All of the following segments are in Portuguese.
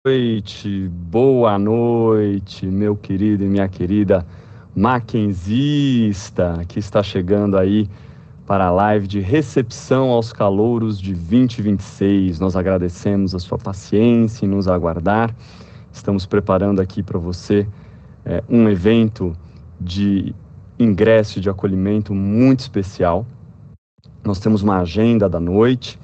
Boa noite, meu querido e minha querida maquenzista, que está chegando aí para a live de recepção aos calouros de 2026. Nós agradecemos a sua paciência em nos aguardar. Estamos preparando aqui para você um evento de ingresso e de acolhimento muito especial. Nós temos uma agenda da noite.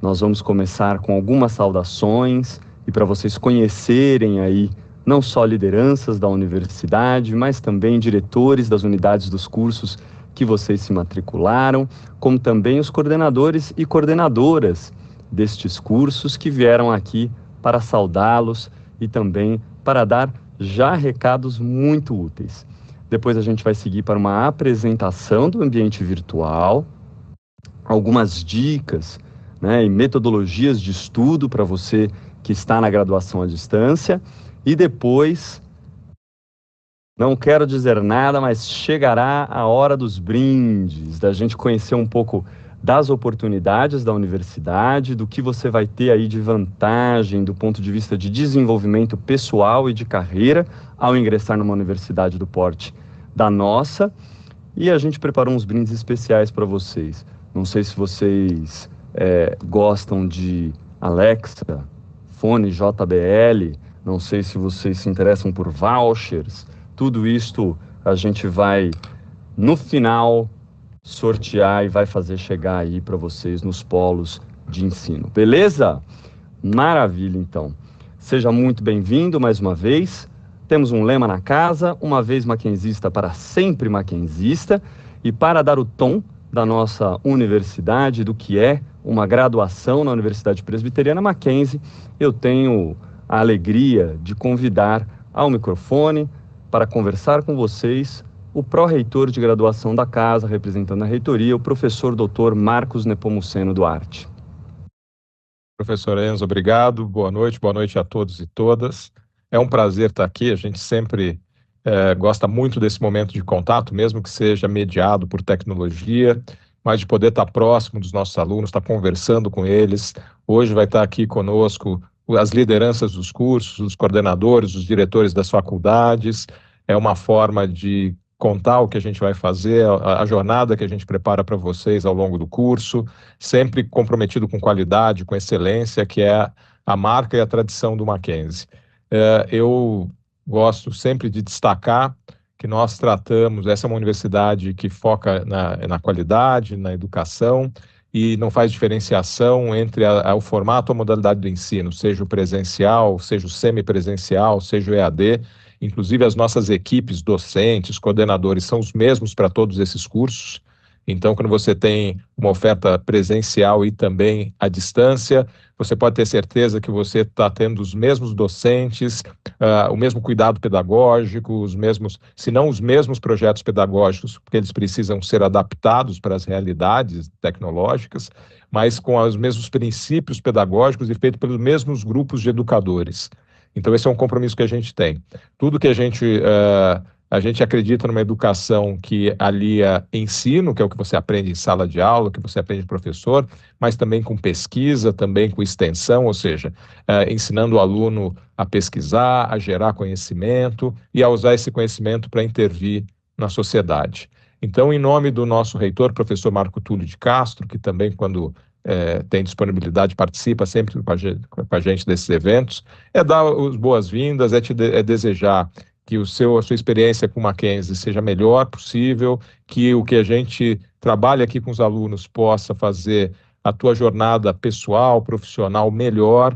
Nós vamos começar com algumas saudações e para vocês conhecerem aí não só lideranças da universidade, mas também diretores das unidades dos cursos que vocês se matricularam, como também os coordenadores e coordenadoras destes cursos que vieram aqui para saudá-los e também para dar já recados muito úteis. Depois a gente vai seguir para uma apresentação do ambiente virtual, algumas dicas, né, e metodologias de estudo para você que está na graduação à distância, e depois, não quero dizer nada, mas chegará a hora dos brindes, da gente conhecer um pouco das oportunidades da universidade, do que você vai ter aí de vantagem do ponto de vista de desenvolvimento pessoal e de carreira ao ingressar numa universidade do porte da nossa, e a gente preparou uns brindes especiais para vocês. Não sei se vocês gostam de Alexa, fone JBL, não sei se vocês se interessam por vouchers. Tudo isto a gente vai, no final, sortear e vai fazer chegar aí para vocês nos polos de ensino. Beleza? Maravilha, então. Seja muito bem-vindo mais uma vez. Temos um lema na casa: uma vez maquenzista, para sempre maquenzista. E para dar o tom da nossa universidade, do que é uma graduação na Universidade Presbiteriana Mackenzie, eu tenho a alegria de convidar ao microfone para conversar com vocês o pró-reitor de graduação da casa, representando a reitoria, o professor Dr. Marcos Nepomuceno Duarte. Professor Enzo, obrigado. Boa noite a todos e todas. É um prazer estar aqui. A gente sempre gosta muito desse momento de contato, mesmo que seja mediado por tecnologia, mas de poder estar próximo dos nossos alunos, estar conversando com eles. Hoje vai estar aqui conosco as lideranças dos cursos, os coordenadores, os diretores das faculdades. É uma forma de contar o que a gente vai fazer, a jornada que a gente prepara para vocês ao longo do curso, sempre comprometido com qualidade, com excelência, que é a marca e a tradição do Mackenzie. Eu gosto sempre de destacar que nós tratamos, essa é uma universidade que foca na qualidade, na educação, e não faz diferenciação entre o formato ou a modalidade do ensino, seja o presencial, seja o semipresencial, seja o EAD. Inclusive as nossas equipes docentes, coordenadores, são os mesmos para todos esses cursos. Então, quando você tem uma oferta presencial e também à distância, você pode ter certeza que você está tendo os mesmos docentes, o mesmo cuidado pedagógico, os mesmos, se não os mesmos projetos pedagógicos, porque eles precisam ser adaptados para as realidades tecnológicas, mas com os mesmos princípios pedagógicos e feito pelos mesmos grupos de educadores. Então, esse é um compromisso que a gente tem. Tudo que a gente acredita numa educação que alia ensino, que é o que você aprende em sala de aula, o que você aprende de professor, mas também com pesquisa, também com extensão, ou seja, ensinando o aluno a pesquisar, a gerar conhecimento e a usar esse conhecimento para intervir na sociedade. Então, em nome do nosso reitor, professor Marco Túlio de Castro, que também, quando tem disponibilidade, participa sempre com a gente desses eventos, é dar as boas-vindas, é desejar que a sua experiência com o Mackenzie seja a melhor possível, que o que a gente trabalha aqui com os alunos possa fazer a tua jornada pessoal, profissional melhor,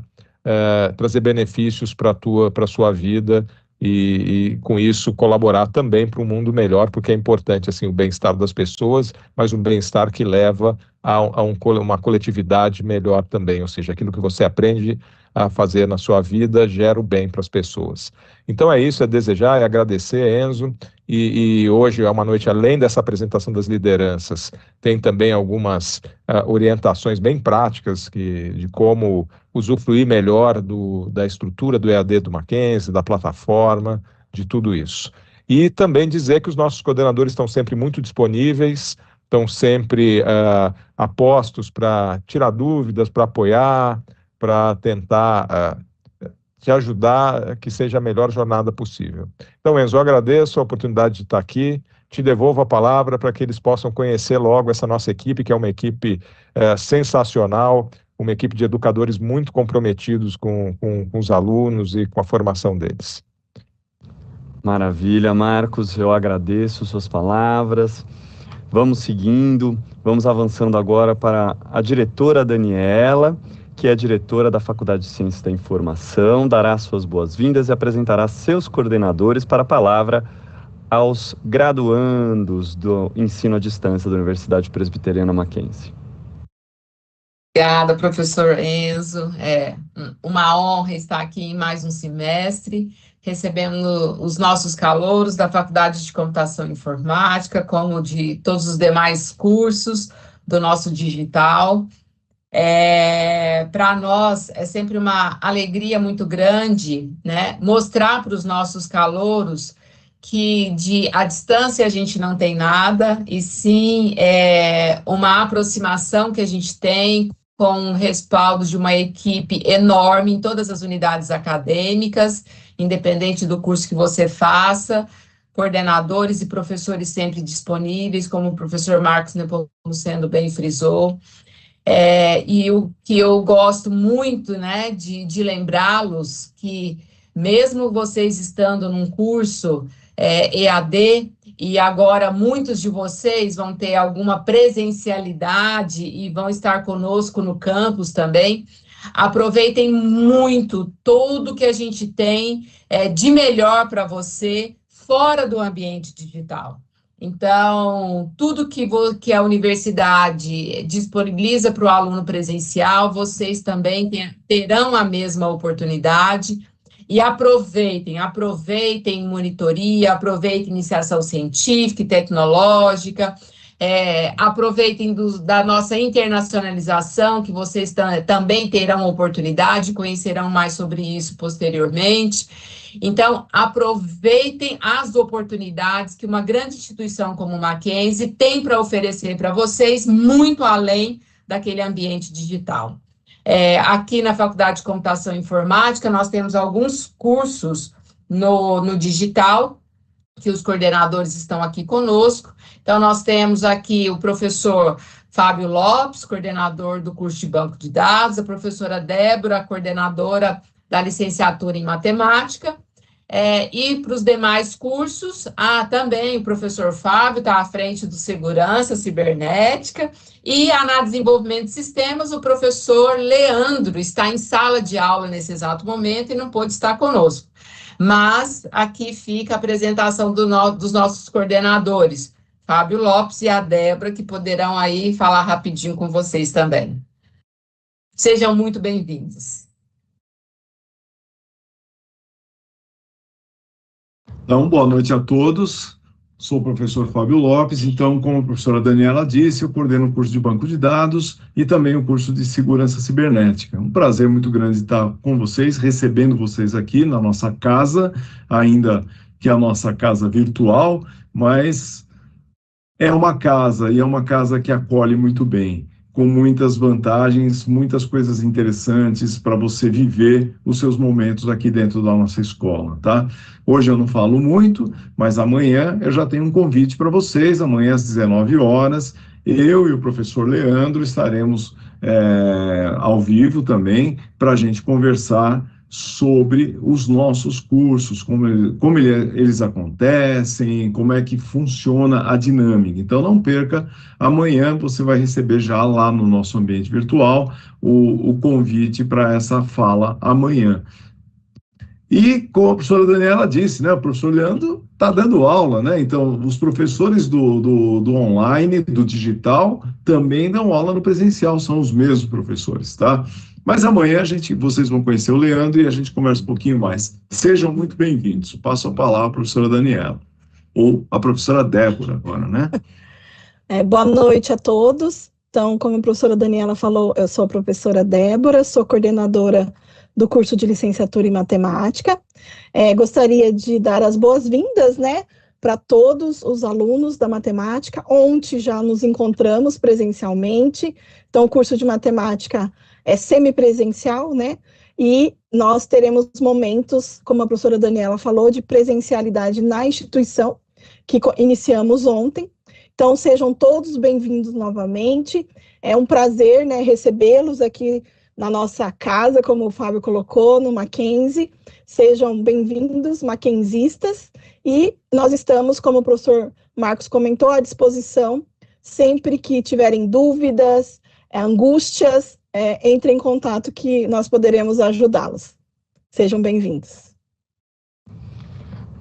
trazer benefícios para a sua vida e com isso colaborar também para um mundo melhor, porque é importante assim, o bem-estar das pessoas, mas um bem-estar que leva a uma coletividade melhor também, ou seja, aquilo que você aprende a fazer na sua vida gera o bem para as pessoas. Então é isso, é desejar, é agradecer, Enzo, e hoje é uma noite, além dessa apresentação das lideranças, tem também algumas orientações bem práticas de como usufruir melhor da estrutura do EAD do Mackenzie, da plataforma, de tudo isso. E também dizer que os nossos coordenadores estão sempre muito disponíveis, estão sempre apostos para tirar dúvidas, para apoiar, para tentar te ajudar a que seja a melhor jornada possível. Então, Enzo, eu agradeço a oportunidade de estar aqui, te devolvo a palavra para que eles possam conhecer logo essa nossa equipe, que é uma equipe sensacional, uma equipe de educadores muito comprometidos com os alunos e com a formação deles. Maravilha, Marcos, eu agradeço suas palavras. Vamos seguindo, vamos avançando agora para a diretora Daniela, que é diretora da Faculdade de Ciências da Informação, dará suas boas-vindas e apresentará seus coordenadores para a palavra aos graduandos do ensino à distância da Universidade Presbiteriana Mackenzie. Obrigada, professor Enzo. É uma honra estar aqui em mais um semestre, recebendo os nossos calouros da Faculdade de Computação e Informática, como de todos os demais cursos do nosso digital. Para nós é sempre uma alegria muito grande, né, mostrar para os nossos calouros que à distância a gente não tem nada, e sim uma aproximação que a gente tem com o respaldo de uma equipe enorme em todas as unidades acadêmicas, independente do curso que você faça, coordenadores e professores sempre disponíveis, como o professor Marcos Nepomuceno bem frisou. E o que eu gosto muito, né, de lembrá-los, que mesmo vocês estando num curso EAD, e agora muitos de vocês vão ter alguma presencialidade e vão estar conosco no campus também, aproveitem muito tudo que a gente tem de melhor para você fora do ambiente digital. Então, tudo que a universidade disponibiliza para o aluno presencial, vocês também terão a mesma oportunidade. E aproveitem monitoria, aproveitem iniciação científica e tecnológica, aproveitem da nossa internacionalização, que vocês também terão oportunidade, conhecerão mais sobre isso posteriormente. Então, aproveitem as oportunidades que uma grande instituição como o Mackenzie tem para oferecer para vocês, muito além daquele ambiente digital. Aqui na Faculdade de Computação e Informática, nós temos alguns cursos no digital, que os coordenadores estão aqui conosco. Então, nós temos aqui o professor Fábio Lopes, coordenador do curso de Banco de Dados, a professora Débora, coordenadora da licenciatura em Matemática, e para os demais cursos, também o professor Fábio está à frente do Segurança Cibernética, e na Desenvolvimento de Sistemas, o professor Leandro está em sala de aula nesse exato momento e não pôde estar conosco. Mas aqui fica a apresentação dos nossos coordenadores, Fábio Lopes e a Débora, que poderão aí falar rapidinho com vocês também. Sejam muito bem-vindos. Então, boa noite a todos. Sou o professor Fábio Lopes. Então, como a professora Daniela disse, eu coordeno o curso de Banco de Dados e também o curso de Segurança Cibernética. Um prazer muito grande estar com vocês, recebendo vocês aqui na nossa casa, ainda que a nossa casa virtual, mas é uma casa, e é uma casa que acolhe muito bem, com muitas vantagens, muitas coisas interessantes para você viver os seus momentos aqui dentro da nossa escola, tá? Hoje eu não falo muito, mas amanhã eu já tenho um convite para vocês. Amanhã às 19 horas, eu e o professor Leandro estaremos ao vivo também para a gente conversar sobre os nossos cursos, como eles acontecem, como é que funciona a dinâmica. Então, não perca, amanhã você vai receber já lá no nosso ambiente virtual o convite para essa fala amanhã. E, como a professora Daniela disse, né, o professor Leandro está dando aula, né? Então, os professores do online, do digital, também dão aula no presencial, são os mesmos professores, tá? Mas amanhã vocês vão conhecer o Leandro e a gente conversa um pouquinho mais. Sejam muito bem-vindos. Passo a palavra à professora Daniela, ou a professora Débora agora, né? Boa noite a todos. Então, como a professora Daniela falou, eu sou a professora Débora, sou coordenadora do curso de licenciatura em Matemática. Gostaria de dar as boas-vindas, né, para todos os alunos da matemática. Ontem já nos encontramos presencialmente, então o curso de matemática é semipresencial, né, e nós teremos momentos, como a professora Daniela falou, de presencialidade na instituição, que iniciamos ontem. Então, sejam todos bem-vindos novamente. É um prazer, né, recebê-los aqui na nossa casa, como o Fábio colocou, no Mackenzie. Sejam bem-vindos, mackenzistas. E nós estamos, como o professor Marcos comentou, à disposição. Sempre que tiverem dúvidas, angústias, entrem em contato que nós poderemos ajudá-los. Sejam bem-vindos.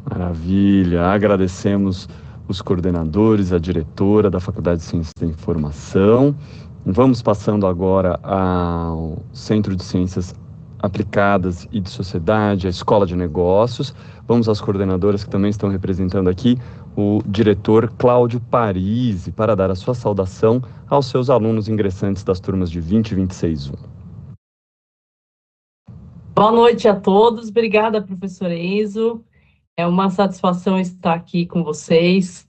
Maravilha, agradecemos os coordenadores, a diretora da Faculdade de Ciências da Informação. Vamos passando agora ao Centro de Ciências Aplicadas e de Sociedade, a Escola de Negócios. Vamos às coordenadoras que também estão representando aqui, o diretor Cláudio Parisi, para dar a sua saudação aos seus alunos ingressantes das turmas de 20 e 26-1. Boa noite a todos, obrigada, professor Enzo. É uma satisfação estar aqui com vocês.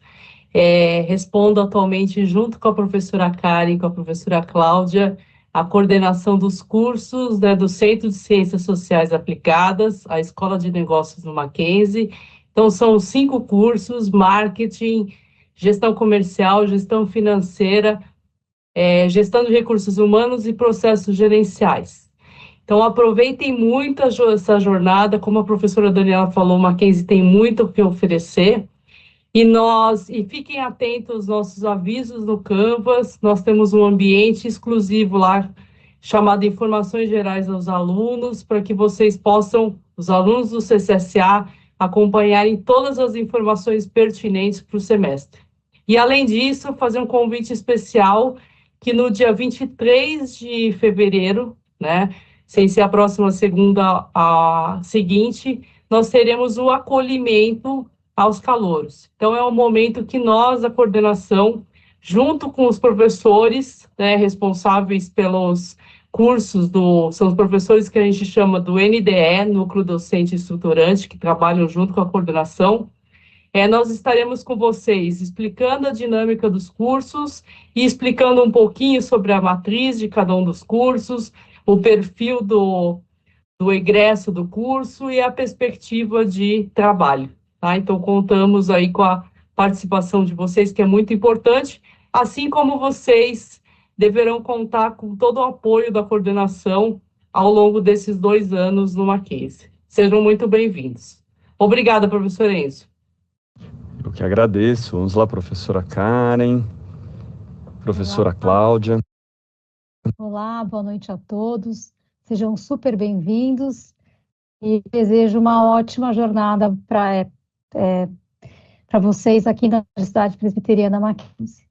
Respondo atualmente, junto com a professora Karen e com a professora Cláudia, a coordenação dos cursos, né, do Centro de Ciências Sociais Aplicadas, a Escola de Negócios no Mackenzie. Então, são 5 cursos: marketing, gestão comercial, gestão financeira, gestão de recursos humanos e processos gerenciais. Então, aproveitem muito essa jornada. Como a professora Daniela falou, o Mackenzie tem muito o que oferecer. E fiquem atentos aos nossos avisos no Canvas. Nós temos um ambiente exclusivo lá, chamado Informações Gerais aos Alunos, para que vocês possam, os alunos do CCSA, acompanharem todas as informações pertinentes para o semestre. E, além disso, fazer um convite especial, que no dia 23 de fevereiro, né, sem ser a próxima segunda a seguinte, nós teremos o acolhimento aos calouros. Então, é um momento que nós, a coordenação, junto com os professores, né, responsáveis pelos cursos, são os professores que a gente chama do NDE, Núcleo Docente Estruturante, que trabalham junto com a coordenação, nós estaremos com vocês explicando a dinâmica dos cursos e explicando um pouquinho sobre a matriz de cada um dos cursos, o perfil do egresso do curso e a perspectiva de trabalho. Tá? Então, contamos aí com a participação de vocês, que é muito importante, assim como vocês deverão contar com todo o apoio da coordenação ao longo desses 2 anos no Mackenzie. Sejam muito bem-vindos. Obrigada, professor Enzo. Eu que agradeço. Vamos lá, professora Karen, professora Cláudia. Olá, boa noite a todos. Sejam super bem-vindos e desejo uma ótima jornada para vocês aqui na Universidade Presbiteriana Mackenzie.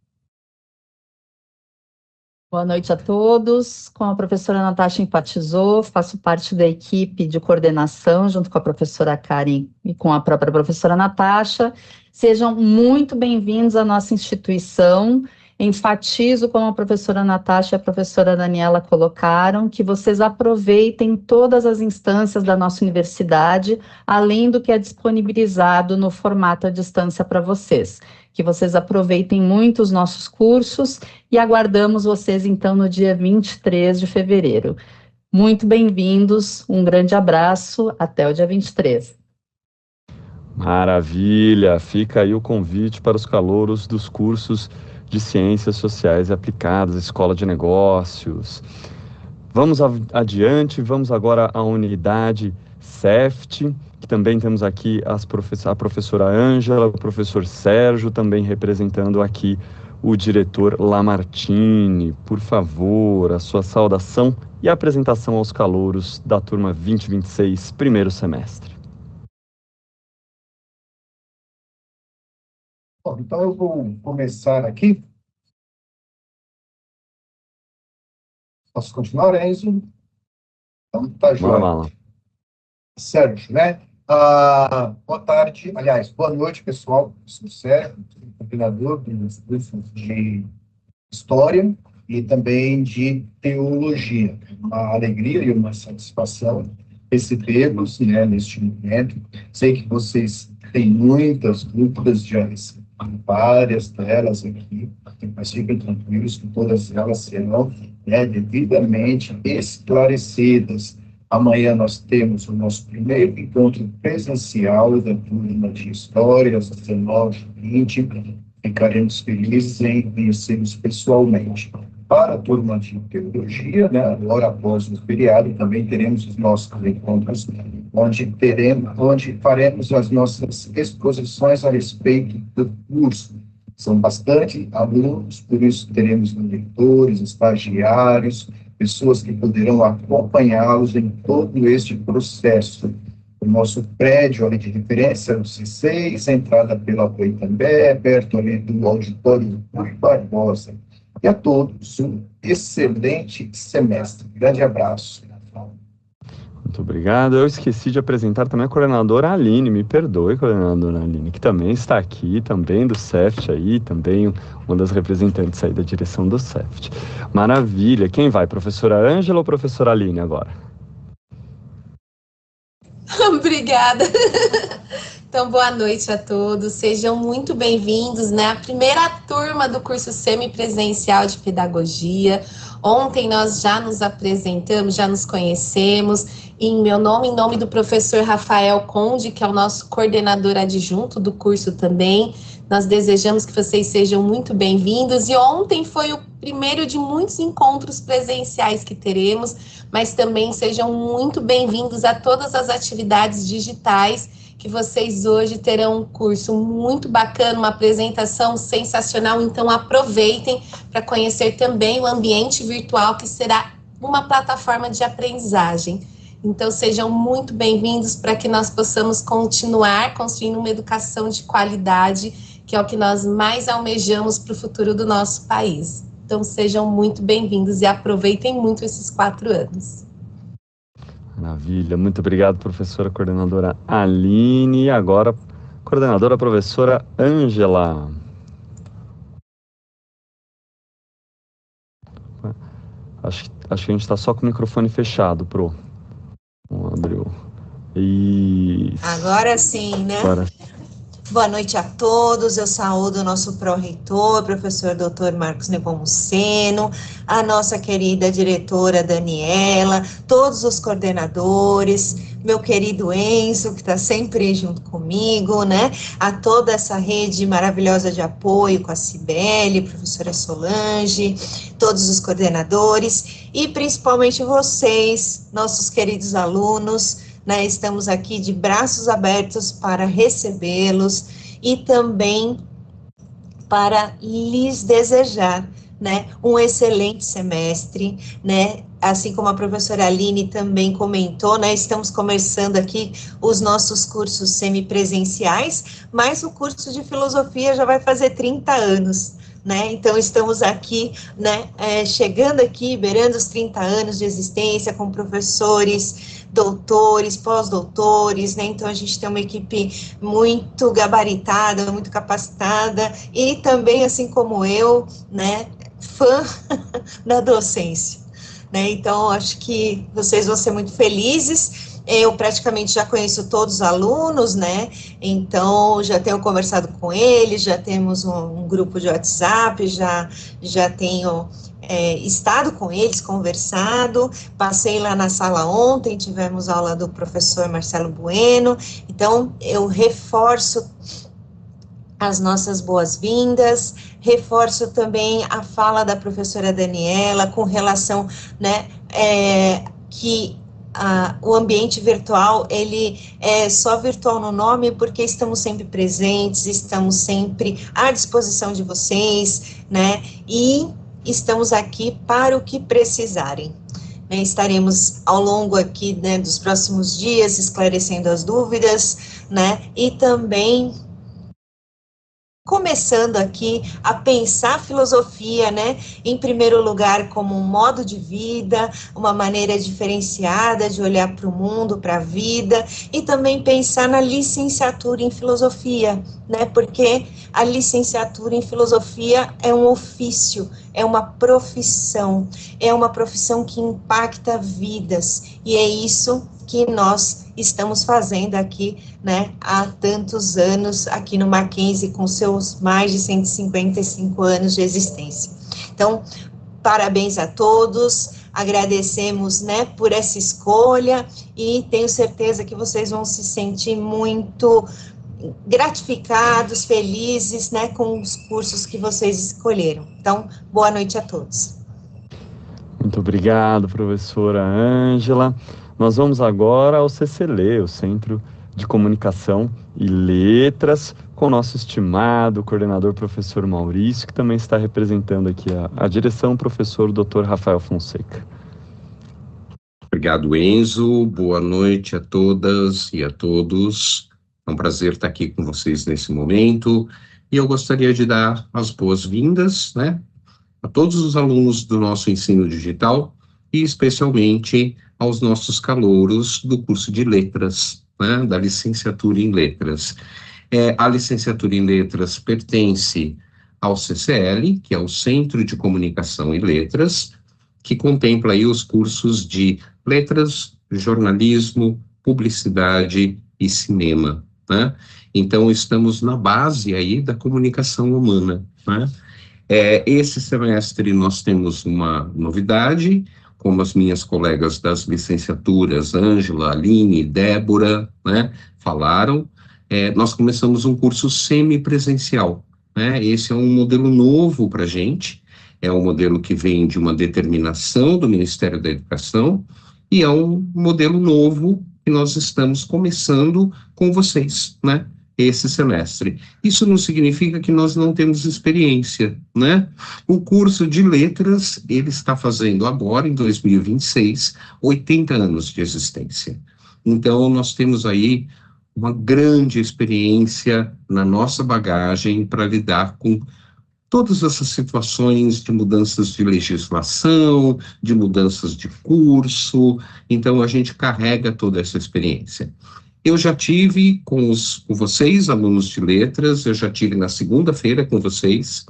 Boa noite a todos. Como a professora Natasha enfatizou, faço parte da equipe de coordenação, junto com a professora Karen e com a própria professora Natasha. Sejam muito bem-vindos à nossa instituição. Enfatizo, como a professora Natasha e a professora Daniela colocaram, que vocês aproveitem todas as instâncias da nossa universidade, além do que é disponibilizado no formato à distância para vocês. Que vocês aproveitem muito os nossos cursos e aguardamos vocês, então, no dia 23 de fevereiro. Muito bem-vindos, um grande abraço, até o dia 23. Maravilha! Fica aí o convite para os calouros dos cursos de Ciências Sociais e Aplicadas, Escola de Negócios. Vamos adiante, vamos agora à unidade CEFT, que também temos aqui a professora Ângela, o professor Sérgio, também representando aqui o diretor Lamartine. Por favor, a sua saudação e a apresentação aos calouros da turma 2026, primeiro semestre. Bom, então eu vou começar aqui. Posso continuar, Enzo? Então, tá, joia. Sérgio, né? Boa tarde, aliás, boa noite, pessoal. Eu sou o Sérgio, coordenador dos cursos de História e também de Teologia. Uma alegria e uma satisfação recebê-los, né, neste momento. Sei que vocês têm muitas dúvidas, já recebi várias delas aqui, mas fiquem tranquilos que todas elas serão, né, devidamente esclarecidas. Amanhã nós temos o nosso primeiro encontro presencial da turma de História, às 19h20. Ficaremos felizes em conhecê-los pessoalmente. Para a turma de Teologia, né, agora após o feriado, também teremos os nossos encontros, onde faremos as nossas exposições a respeito do curso. São bastante alunos, por isso teremos leitores, estagiários, pessoas que poderão acompanhá-los em todo este processo. O nosso prédio ali de referência é o C6, entrada pela Boitambé, perto ali do auditório Rui Barbosa. E a todos um excelente semestre. Grande abraço. Muito obrigado. Eu esqueci de apresentar também a coordenadora Aline, me perdoe, coordenadora Aline, que também está aqui, também do CEFT aí, também uma das representantes aí da direção do CEFT. Maravilha. Quem vai, professora Ângela ou professora Aline agora? Obrigada. Então, boa noite a todos, sejam muito bem-vindos, né? A primeira turma do curso semipresencial de pedagogia. Ontem nós já nos apresentamos, já nos conhecemos, em meu nome, em nome do professor Rafael Conde, que é o nosso coordenador adjunto do curso também. Nós desejamos que vocês sejam muito bem-vindos, e ontem foi o primeiro de muitos encontros presenciais que teremos, mas também sejam muito bem-vindos a todas as atividades digitais, que vocês hoje terão um curso muito bacana, uma apresentação sensacional, então aproveitem para conhecer também o ambiente virtual, que será uma plataforma de aprendizagem. Então sejam muito bem-vindos para que nós possamos continuar construindo uma educação de qualidade, que é o que nós mais almejamos para o futuro do nosso país. Então sejam muito bem-vindos e aproveitem muito esses 4 anos. Maravilha, muito obrigado, professora coordenadora Aline. E agora, coordenadora professora Ângela. Acho que a gente está só com o microfone fechado, Pro. Vamos abrir o... Isso. Agora sim, né? Agora. Boa noite a todos, eu saúdo o nosso pró-reitor, professor Dr. Marcos Nepomuceno, a nossa querida diretora Daniela, todos os coordenadores, meu querido Enzo, que está sempre junto comigo, né? A toda essa rede maravilhosa de apoio com a Cibele, professora Solange, todos os coordenadores e principalmente vocês, nossos queridos alunos, né, estamos aqui de braços abertos para recebê-los e também para lhes desejar, né, um excelente semestre, né, assim como a professora Aline também comentou, né, estamos começando aqui os nossos cursos semipresenciais, mas o curso de filosofia já vai fazer 30 anos, né, então estamos aqui, né, chegando aqui, beirando os 30 anos de existência com professores, doutores, pós-doutores, né, então a gente tem uma equipe muito gabaritada, muito capacitada, e também, assim como eu, né, fã da docência, né, então acho que vocês vão ser muito felizes. Eu praticamente já conheço todos os alunos, né, então já tenho conversado com eles, já temos um grupo de WhatsApp, já tenho estado com eles, conversado, passei lá na sala ontem, tivemos aula do professor Marcelo Bueno, então eu reforço as nossas boas-vindas, reforço também a fala da professora Daniela com relação, né, que o ambiente virtual, ele é só virtual no nome, porque estamos sempre presentes, estamos sempre à disposição de vocês, né, e estamos aqui para o que precisarem. Né, estaremos ao longo aqui, né, dos próximos dias esclarecendo as dúvidas, né, e também começando aqui a pensar a filosofia, né, em primeiro lugar como um modo de vida, uma maneira diferenciada de olhar para o mundo, para a vida, e também pensar na licenciatura em filosofia, né, porque a licenciatura em filosofia é um ofício, é uma profissão que impacta vidas, e é isso que nós estamos fazendo aqui, né, há tantos anos, aqui no Mackenzie, com seus mais de 155 anos de existência. Então, parabéns a todos, agradecemos, né, por essa escolha e tenho certeza que vocês vão se sentir muito gratificados, felizes, né, com os cursos que vocês escolheram. Então, boa noite a todos. Muito obrigado, professora Ângela. Nós vamos agora ao CCLE, o Centro de Comunicação e Letras, com o nosso estimado coordenador, professor Maurício, que também está representando aqui a direção, professor Dr. Rafael Fonseca. Obrigado, Enzo. Boa noite a todas e a todos. É um prazer estar aqui com vocês nesse momento. E eu gostaria de dar as boas-vindas, né, a todos os alunos do nosso ensino digital e especialmente aos nossos calouros do curso de letras, né, da licenciatura em letras. A licenciatura em letras pertence ao CCL, que é o Centro de Comunicação e Letras, que contempla aí os cursos de letras, jornalismo, publicidade e cinema, né? Então, estamos na base aí da comunicação humana, né? Esse semestre nós temos uma novidade, como as minhas colegas das licenciaturas, Ângela, Aline, Débora, né, falaram, nós começamos um curso semipresencial, né? Esse é um modelo novo para a gente, é um modelo que vem de uma determinação do Ministério da Educação, e é um modelo novo que nós estamos começando com vocês, né, esse semestre. Isso não significa que nós não temos experiência, né? O curso de letras, ele está fazendo agora, em 2026, 80 anos de existência. Então, nós temos aí uma grande experiência na nossa bagagem para lidar com todas essas situações de mudanças de legislação, de mudanças de curso, então a gente carrega toda essa experiência. Eu já tive com vocês, alunos de letras, eu já tive na segunda-feira com vocês,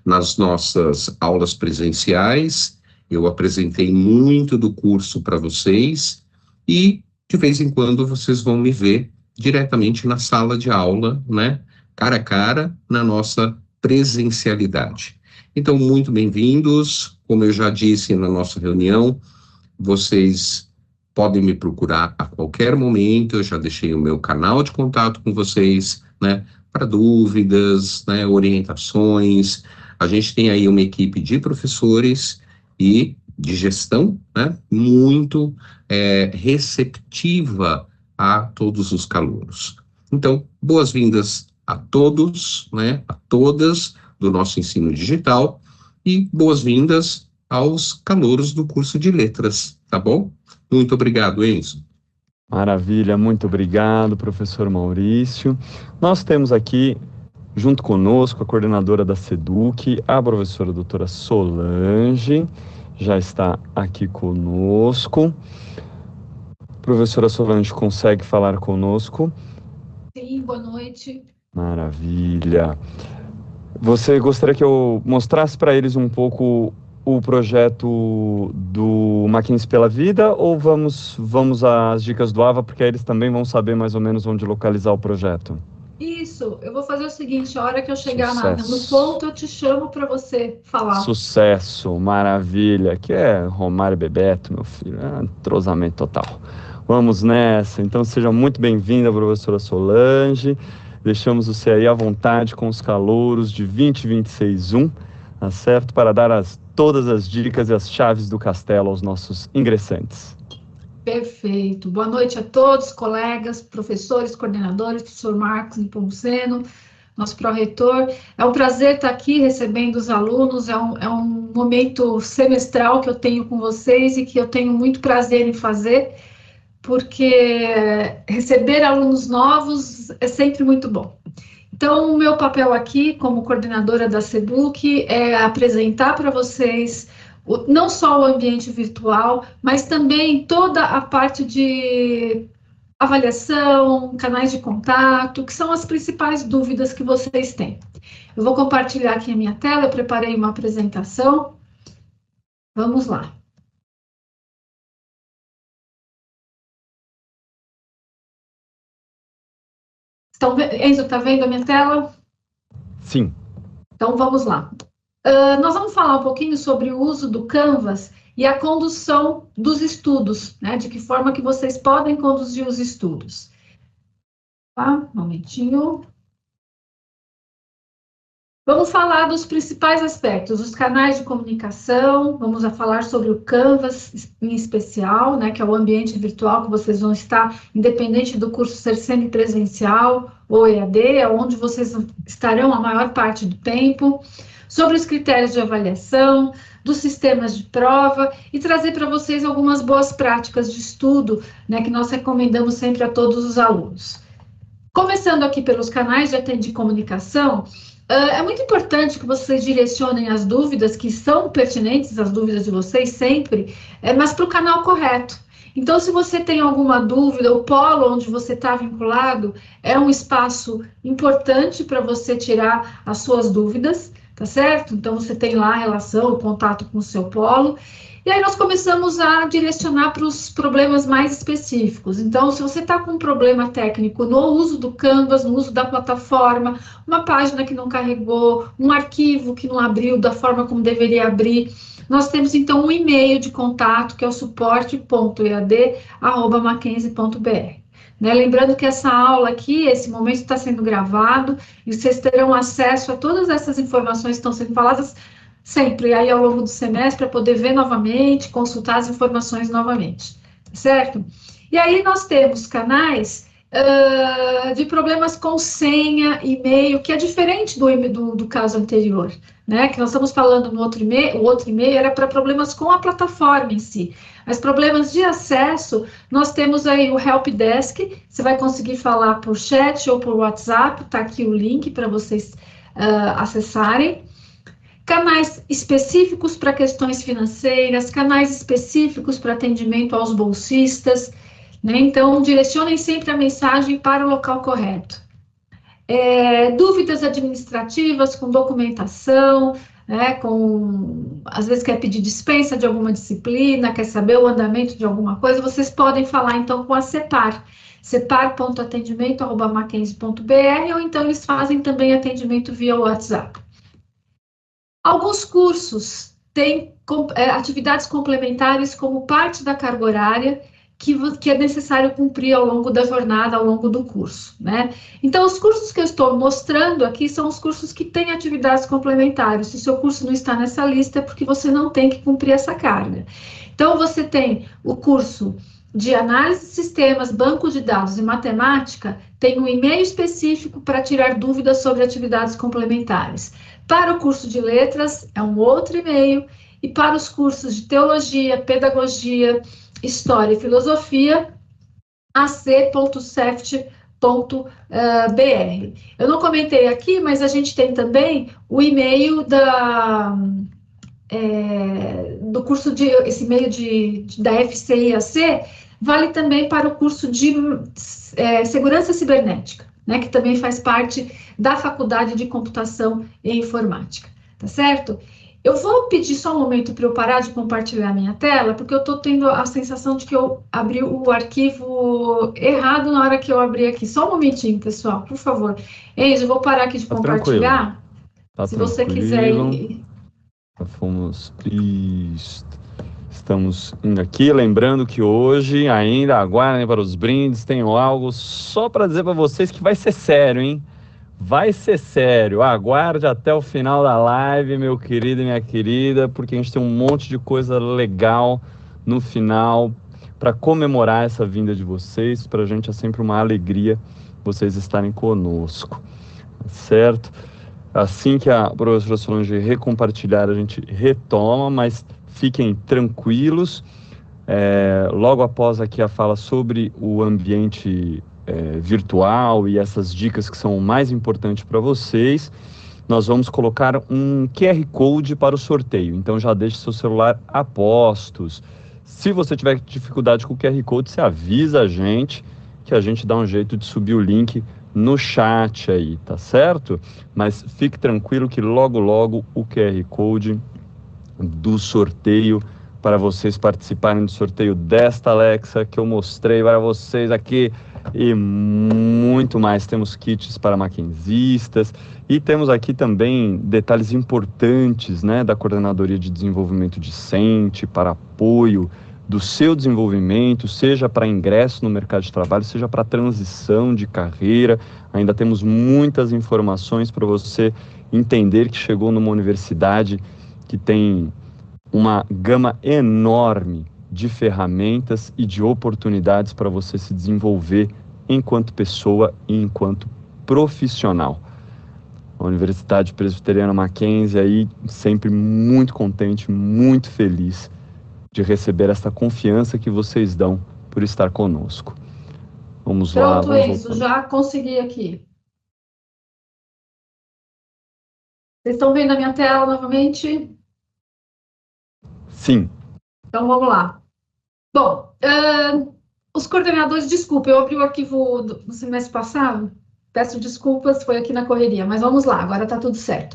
nas nossas aulas presenciais, eu apresentei muito do curso para vocês, e de vez em quando vocês vão me ver diretamente na sala de aula, né, cara a cara, na nossa presencialidade. Então, muito bem-vindos. Como eu já disse na nossa reunião, vocês podem me procurar a qualquer momento, eu já deixei o meu canal de contato com vocês, né, para dúvidas, né, orientações. A gente tem aí uma equipe de professores e de gestão, né, muito receptiva a todos os calouros. Então, boas-vindas a todos, né, a todas do nosso ensino digital e boas-vindas aos calouros do curso de letras, tá bom? Muito obrigado, Enzo. Maravilha, muito obrigado, professor Maurício. Nós temos aqui, junto conosco, a coordenadora da SEDUC, a professora doutora Solange, já está aqui conosco. Professora Solange, consegue falar conosco? Sim, boa noite. Maravilha. Você gostaria que eu mostrasse para eles um pouco o projeto do Mackenzie pela Vida, ou vamos às dicas do AVA, porque aí eles também vão saber mais ou menos onde localizar o projeto? Isso, eu vou fazer o seguinte, a hora que eu chegar no ponto, eu te chamo para você falar. Sucesso, maravilha, que é Romário e Bebeto, meu filho, entrosamento total. Vamos nessa, então seja muito bem-vinda, professora Solange, deixamos você aí à vontade com os calouros de 2026-1, tá certo? Para dar todas as dicas e as chaves do castelo aos nossos ingressantes. Perfeito. Boa noite a todos, colegas, professores, coordenadores, professor Marcos Nepomuceno, nosso pró-reitor. É um prazer estar aqui recebendo os alunos, é um momento semestral que eu tenho com vocês e que eu tenho muito prazer em fazer, porque receber alunos novos é sempre muito bom. Então, o meu papel aqui, como coordenadora da SEDUC, é apresentar para vocês não só o ambiente virtual, mas também toda a parte de avaliação, canais de contato, que são as principais dúvidas que vocês têm. Eu vou compartilhar aqui a minha tela, eu preparei uma apresentação. Vamos lá. Enzo, está vendo a minha tela? Sim. Então, vamos lá. Nós vamos falar um pouquinho sobre o uso do Canvas e a condução dos estudos, né? De que forma que vocês podem conduzir os estudos. Tá? Um momentinho. Vamos falar dos principais aspectos, os canais de comunicação, vamos falar sobre o Canvas em especial, né, que é o ambiente virtual que vocês vão estar, independente do curso ser semipresencial ou EAD, é onde vocês estarão a maior parte do tempo, sobre os critérios de avaliação, dos sistemas de prova, e trazer para vocês algumas boas práticas de estudo, né, que nós recomendamos sempre a todos os alunos. Começando aqui pelos canais de comunicação, é muito importante que vocês direcionem as dúvidas que são pertinentes, as dúvidas de vocês sempre, mas para o canal correto. Então, se você tem alguma dúvida, o polo onde você está vinculado é um espaço importante para você tirar as suas dúvidas, tá certo? Então, você tem lá a relação, o contato com o seu polo. E aí nós começamos a direcionar para os problemas mais específicos. Então, se você está com um problema técnico no uso do Canvas, no uso da plataforma, uma página que não carregou, um arquivo que não abriu da forma como deveria abrir, nós temos, então, um e-mail de contato, que é o suporte.ead@mackenzie.br. Né? Lembrando que essa aula aqui, esse momento está sendo gravado, e vocês terão acesso a todas essas informações que estão sendo faladas sempre aí ao longo do semestre, para poder ver novamente, consultar as informações novamente, certo? E aí nós temos canais de problemas com senha, e-mail, que é diferente do caso anterior, né? Que nós estamos falando no outro e-mail, o outro e-mail era para problemas com a plataforma em si. Mas problemas de acesso, nós temos aí o Help Desk, você vai conseguir falar por chat ou por WhatsApp, tá aqui o link para vocês acessarem. Canais específicos para questões financeiras, canais específicos para atendimento aos bolsistas, né? Então, direcionem sempre a mensagem para o local correto. Dúvidas administrativas com documentação, né? Às vezes quer pedir dispensa de alguma disciplina, quer saber o andamento de alguma coisa, vocês podem falar, então, com a CEPAR, cepar.atendimento@mackenzie.br, ou então eles fazem também atendimento via WhatsApp. Alguns cursos têm atividades complementares como parte da carga horária que é necessário cumprir ao longo da jornada, ao longo do curso, né? Então, os cursos que eu estou mostrando aqui são os cursos que têm atividades complementares. Se o seu curso não está nessa lista, é porque você não tem que cumprir essa carga. Então, você tem o curso de análise de sistemas, banco de dados e matemática, tem um e-mail específico para tirar dúvidas sobre atividades complementares. Para o curso de letras, é um outro e-mail, e para os cursos de teologia, pedagogia, história e filosofia, ac.ceft.br. Eu não comentei aqui, mas a gente tem também o e-mail do curso esse e-mail da FCIAC, vale também para o curso de segurança cibernética, né, que também faz parte da Faculdade de Computação e Informática, tá certo? Eu vou pedir só um momento para eu parar de compartilhar a minha tela, porque eu estou tendo a sensação de que eu abri o arquivo errado na hora que eu abri aqui. Só um momentinho, pessoal, por favor. Enzo, eu vou parar aqui de compartilhar. Tá se você quiser ir. Estamos indo aqui, lembrando que hoje ainda aguardem para os brindes, tenho algo só para dizer para vocês que vai ser sério, hein? Vai ser sério, aguarde até o final da live, meu querido e minha querida, porque a gente tem um monte de coisa legal no final para comemorar essa vinda de vocês. Para a gente é sempre uma alegria vocês estarem conosco, certo? Assim que a professora Solange recompartilhar, a gente retoma, mas fiquem tranquilos. Logo após aqui a fala sobre o ambiente virtual e essas dicas que são o mais importantes para vocês, nós vamos colocar um QR Code para o sorteio. Então já deixe seu celular a postos. Se você tiver dificuldade com o QR Code, você avisa a gente, que a gente dá um jeito de subir o link no chat aí, tá certo? Mas fique tranquilo que logo, logo o QR Code do sorteio, para vocês participarem do sorteio desta Alexa que eu mostrei para vocês aqui, e muito mais. Temos kits para maquinzistas e temos aqui também detalhes importantes, né, da Coordenadoria de Desenvolvimento Discente para apoio do seu desenvolvimento, seja para ingresso no mercado de trabalho, seja para transição de carreira. Ainda temos muitas informações para você entender que chegou numa universidade que tem uma gama enorme de ferramentas e de oportunidades para você se desenvolver enquanto pessoa e enquanto profissional. A Universidade Presbiteriana Mackenzie aí sempre muito contente, muito feliz de receber essa confiança que vocês dão por estar conosco. Vamos lá. Pronto, Enzo, já consegui aqui. Vocês estão vendo a minha tela novamente? Sim. Então, vamos lá. Bom, os coordenadores, desculpa, eu abri o arquivo do semestre passado, peço desculpas, foi aqui na correria, mas vamos lá, agora está tudo certo.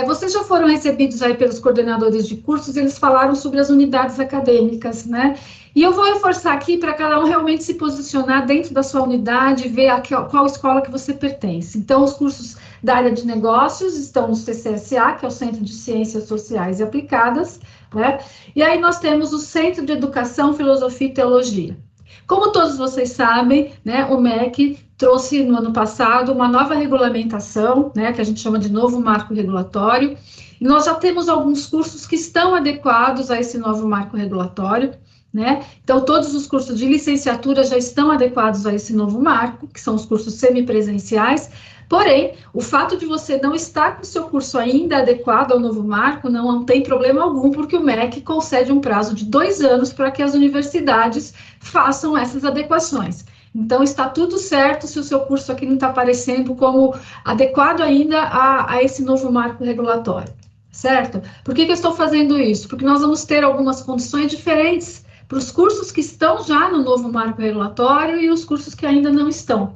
Vocês já foram recebidos aí pelos coordenadores de cursos, eles falaram sobre as unidades acadêmicas, né? E eu vou reforçar aqui para cada um realmente se posicionar dentro da sua unidade, ver qual escola que você pertence. Então, os cursos da área de negócios estão no CCSA, que é o Centro de Ciências Sociais e Aplicadas, né? E aí nós temos o Centro de Educação, Filosofia e Teologia. Como todos vocês sabem, né, o MEC trouxe no ano passado uma nova regulamentação, né, que a gente chama de novo marco regulatório, e nós já temos alguns cursos que estão adequados a esse novo marco regulatório, né? Então, todos os cursos de licenciatura já estão adequados a esse novo marco, que são os cursos semipresenciais. Porém, o fato de você não estar com o seu curso ainda adequado ao novo marco não tem problema algum, porque o MEC concede um prazo de 2 anos para que as universidades façam essas adequações. Então, está tudo certo se o seu curso aqui não está aparecendo como adequado ainda a esse novo marco regulatório, certo? Por que eu estou fazendo isso? Porque nós vamos ter algumas condições diferentes para os cursos que estão já no novo marco regulatório e os cursos que ainda não estão.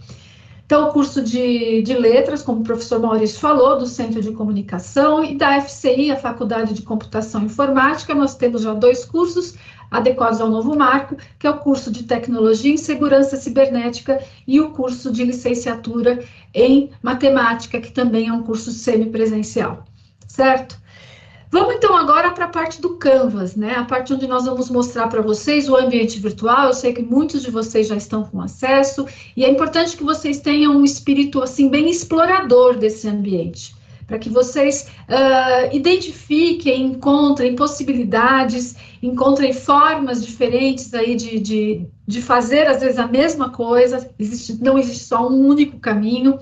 Então, o curso de letras, como o professor Maurício falou, do Centro de Comunicação, e da FCI, a Faculdade de Computação e Informática, nós temos já 2 cursos adequados ao novo marco, que é o curso de Tecnologia em Segurança Cibernética e o curso de Licenciatura em Matemática, que também é um curso semipresencial, certo? Vamos, então, agora para a parte do Canvas, né? A parte onde nós vamos mostrar para vocês o ambiente virtual. Eu sei que muitos de vocês já estão com acesso, e é importante que vocês tenham um espírito, assim, bem explorador desse ambiente, para que vocês identifiquem, encontrem possibilidades, encontrem formas diferentes aí de fazer, às vezes, a mesma coisa. Não existe só um único caminho.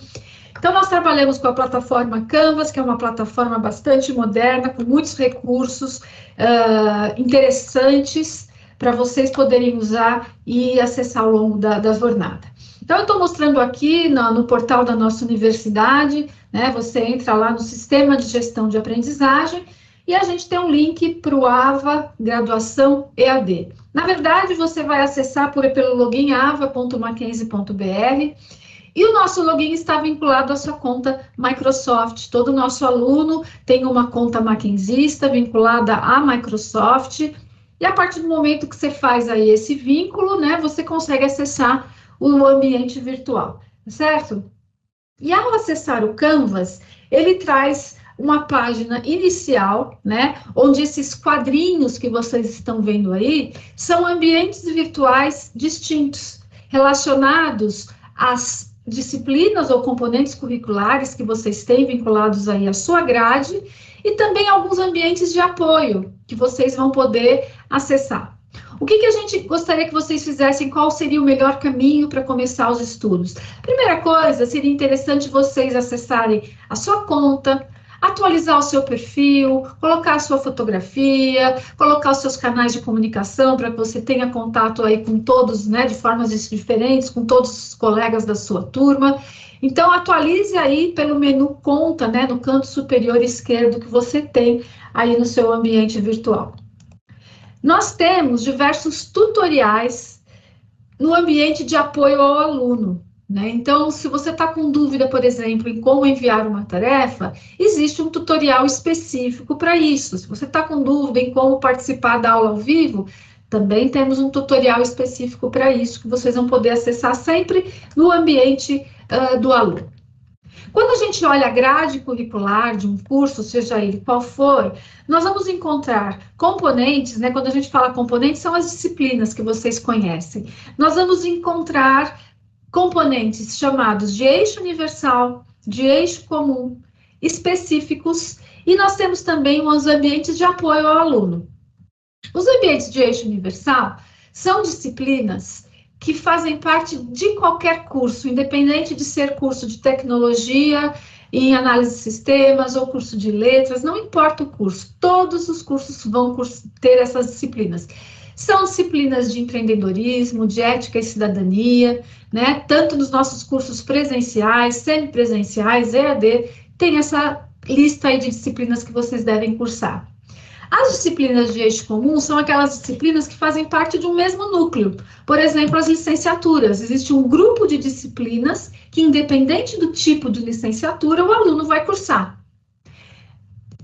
Então, nós trabalhamos com a plataforma Canvas, que é uma plataforma bastante moderna, com muitos recursos interessantes para vocês poderem usar e acessar ao longo da jornada. Então, eu estou mostrando aqui no portal da nossa universidade, né? Você entra lá no Sistema de Gestão de Aprendizagem e a gente tem um link para o AVA Graduação EAD. Na verdade, você vai acessar pelo login ava.mackenzie.br. E o nosso login está vinculado à sua conta Microsoft. Todo nosso aluno tem uma conta mackenzista vinculada à Microsoft. E a partir do momento que você faz aí esse vínculo, né, você consegue acessar o ambiente virtual, certo? E ao acessar o Canvas, ele traz uma página inicial, né, onde esses quadrinhos que vocês estão vendo aí são ambientes virtuais distintos, relacionados às disciplinas ou componentes curriculares que vocês têm vinculados aí à sua grade, e também alguns ambientes de apoio que vocês vão poder acessar. O que a gente gostaria que vocês fizessem? Qual seria o melhor caminho para começar os estudos? Primeira coisa, seria interessante vocês acessarem a sua conta, atualizar o seu perfil, colocar a sua fotografia, colocar os seus canais de comunicação para que você tenha contato aí com todos, né, de formas diferentes, com todos os colegas da sua turma. Então, atualize aí pelo menu Conta, né, no canto superior esquerdo que você tem aí no seu ambiente virtual. Nós temos diversos tutoriais no ambiente de apoio ao aluno, né? Então, se você está com dúvida, por exemplo, em como enviar uma tarefa, existe um tutorial específico para isso. Se você está com dúvida em como participar da aula ao vivo, Também temos um tutorial específico para isso, que vocês vão poder acessar sempre no ambiente do aluno. Quando a gente olha a grade curricular de um curso, seja ele qual for, nós vamos encontrar componentes, né? Quando a gente fala componentes, são as disciplinas que vocês conhecem. Nós vamos encontrar componentes chamados de eixo universal, de eixo comum, específicos, e nós temos também os ambientes de apoio ao aluno. Os ambientes de eixo universal são disciplinas que fazem parte de qualquer curso, independente de ser curso de tecnologia, em análise de sistemas, ou curso de letras, não importa o curso, todos os cursos vão ter essas disciplinas. São disciplinas de empreendedorismo, de ética e cidadania, né? Tanto nos nossos cursos presenciais, semipresenciais, EAD, tem essa lista aí de disciplinas que vocês devem cursar. As disciplinas de eixo comum são aquelas disciplinas que fazem parte de um mesmo núcleo. Por exemplo, as licenciaturas. Existe um grupo de disciplinas que, independente do tipo de licenciatura, o aluno vai cursar.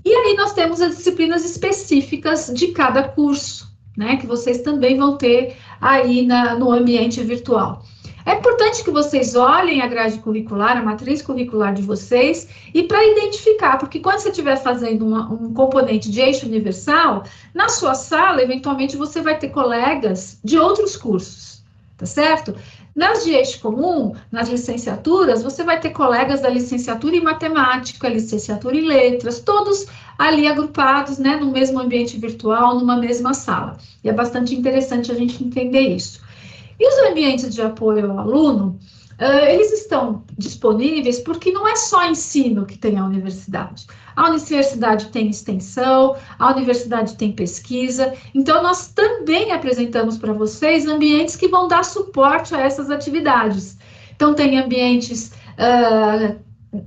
E aí nós temos as disciplinas específicas de cada curso, né, que vocês também vão ter aí no ambiente virtual. É importante que vocês olhem a grade curricular, a matriz curricular de vocês, e para identificar, porque quando você estiver fazendo um componente de eixo universal, na sua sala, eventualmente, você vai ter colegas de outros cursos, tá certo? Nas de eixo comum, nas licenciaturas, você vai ter colegas da licenciatura em matemática, licenciatura em letras, todos ali agrupados, né, no mesmo ambiente virtual, numa mesma sala. E é bastante interessante a gente entender isso. E os ambientes de apoio ao aluno, eles estão disponíveis porque não é só ensino que tem a universidade. A universidade tem extensão, a universidade tem pesquisa, então nós também apresentamos para vocês ambientes que vão dar suporte a essas atividades. Então tem ambientes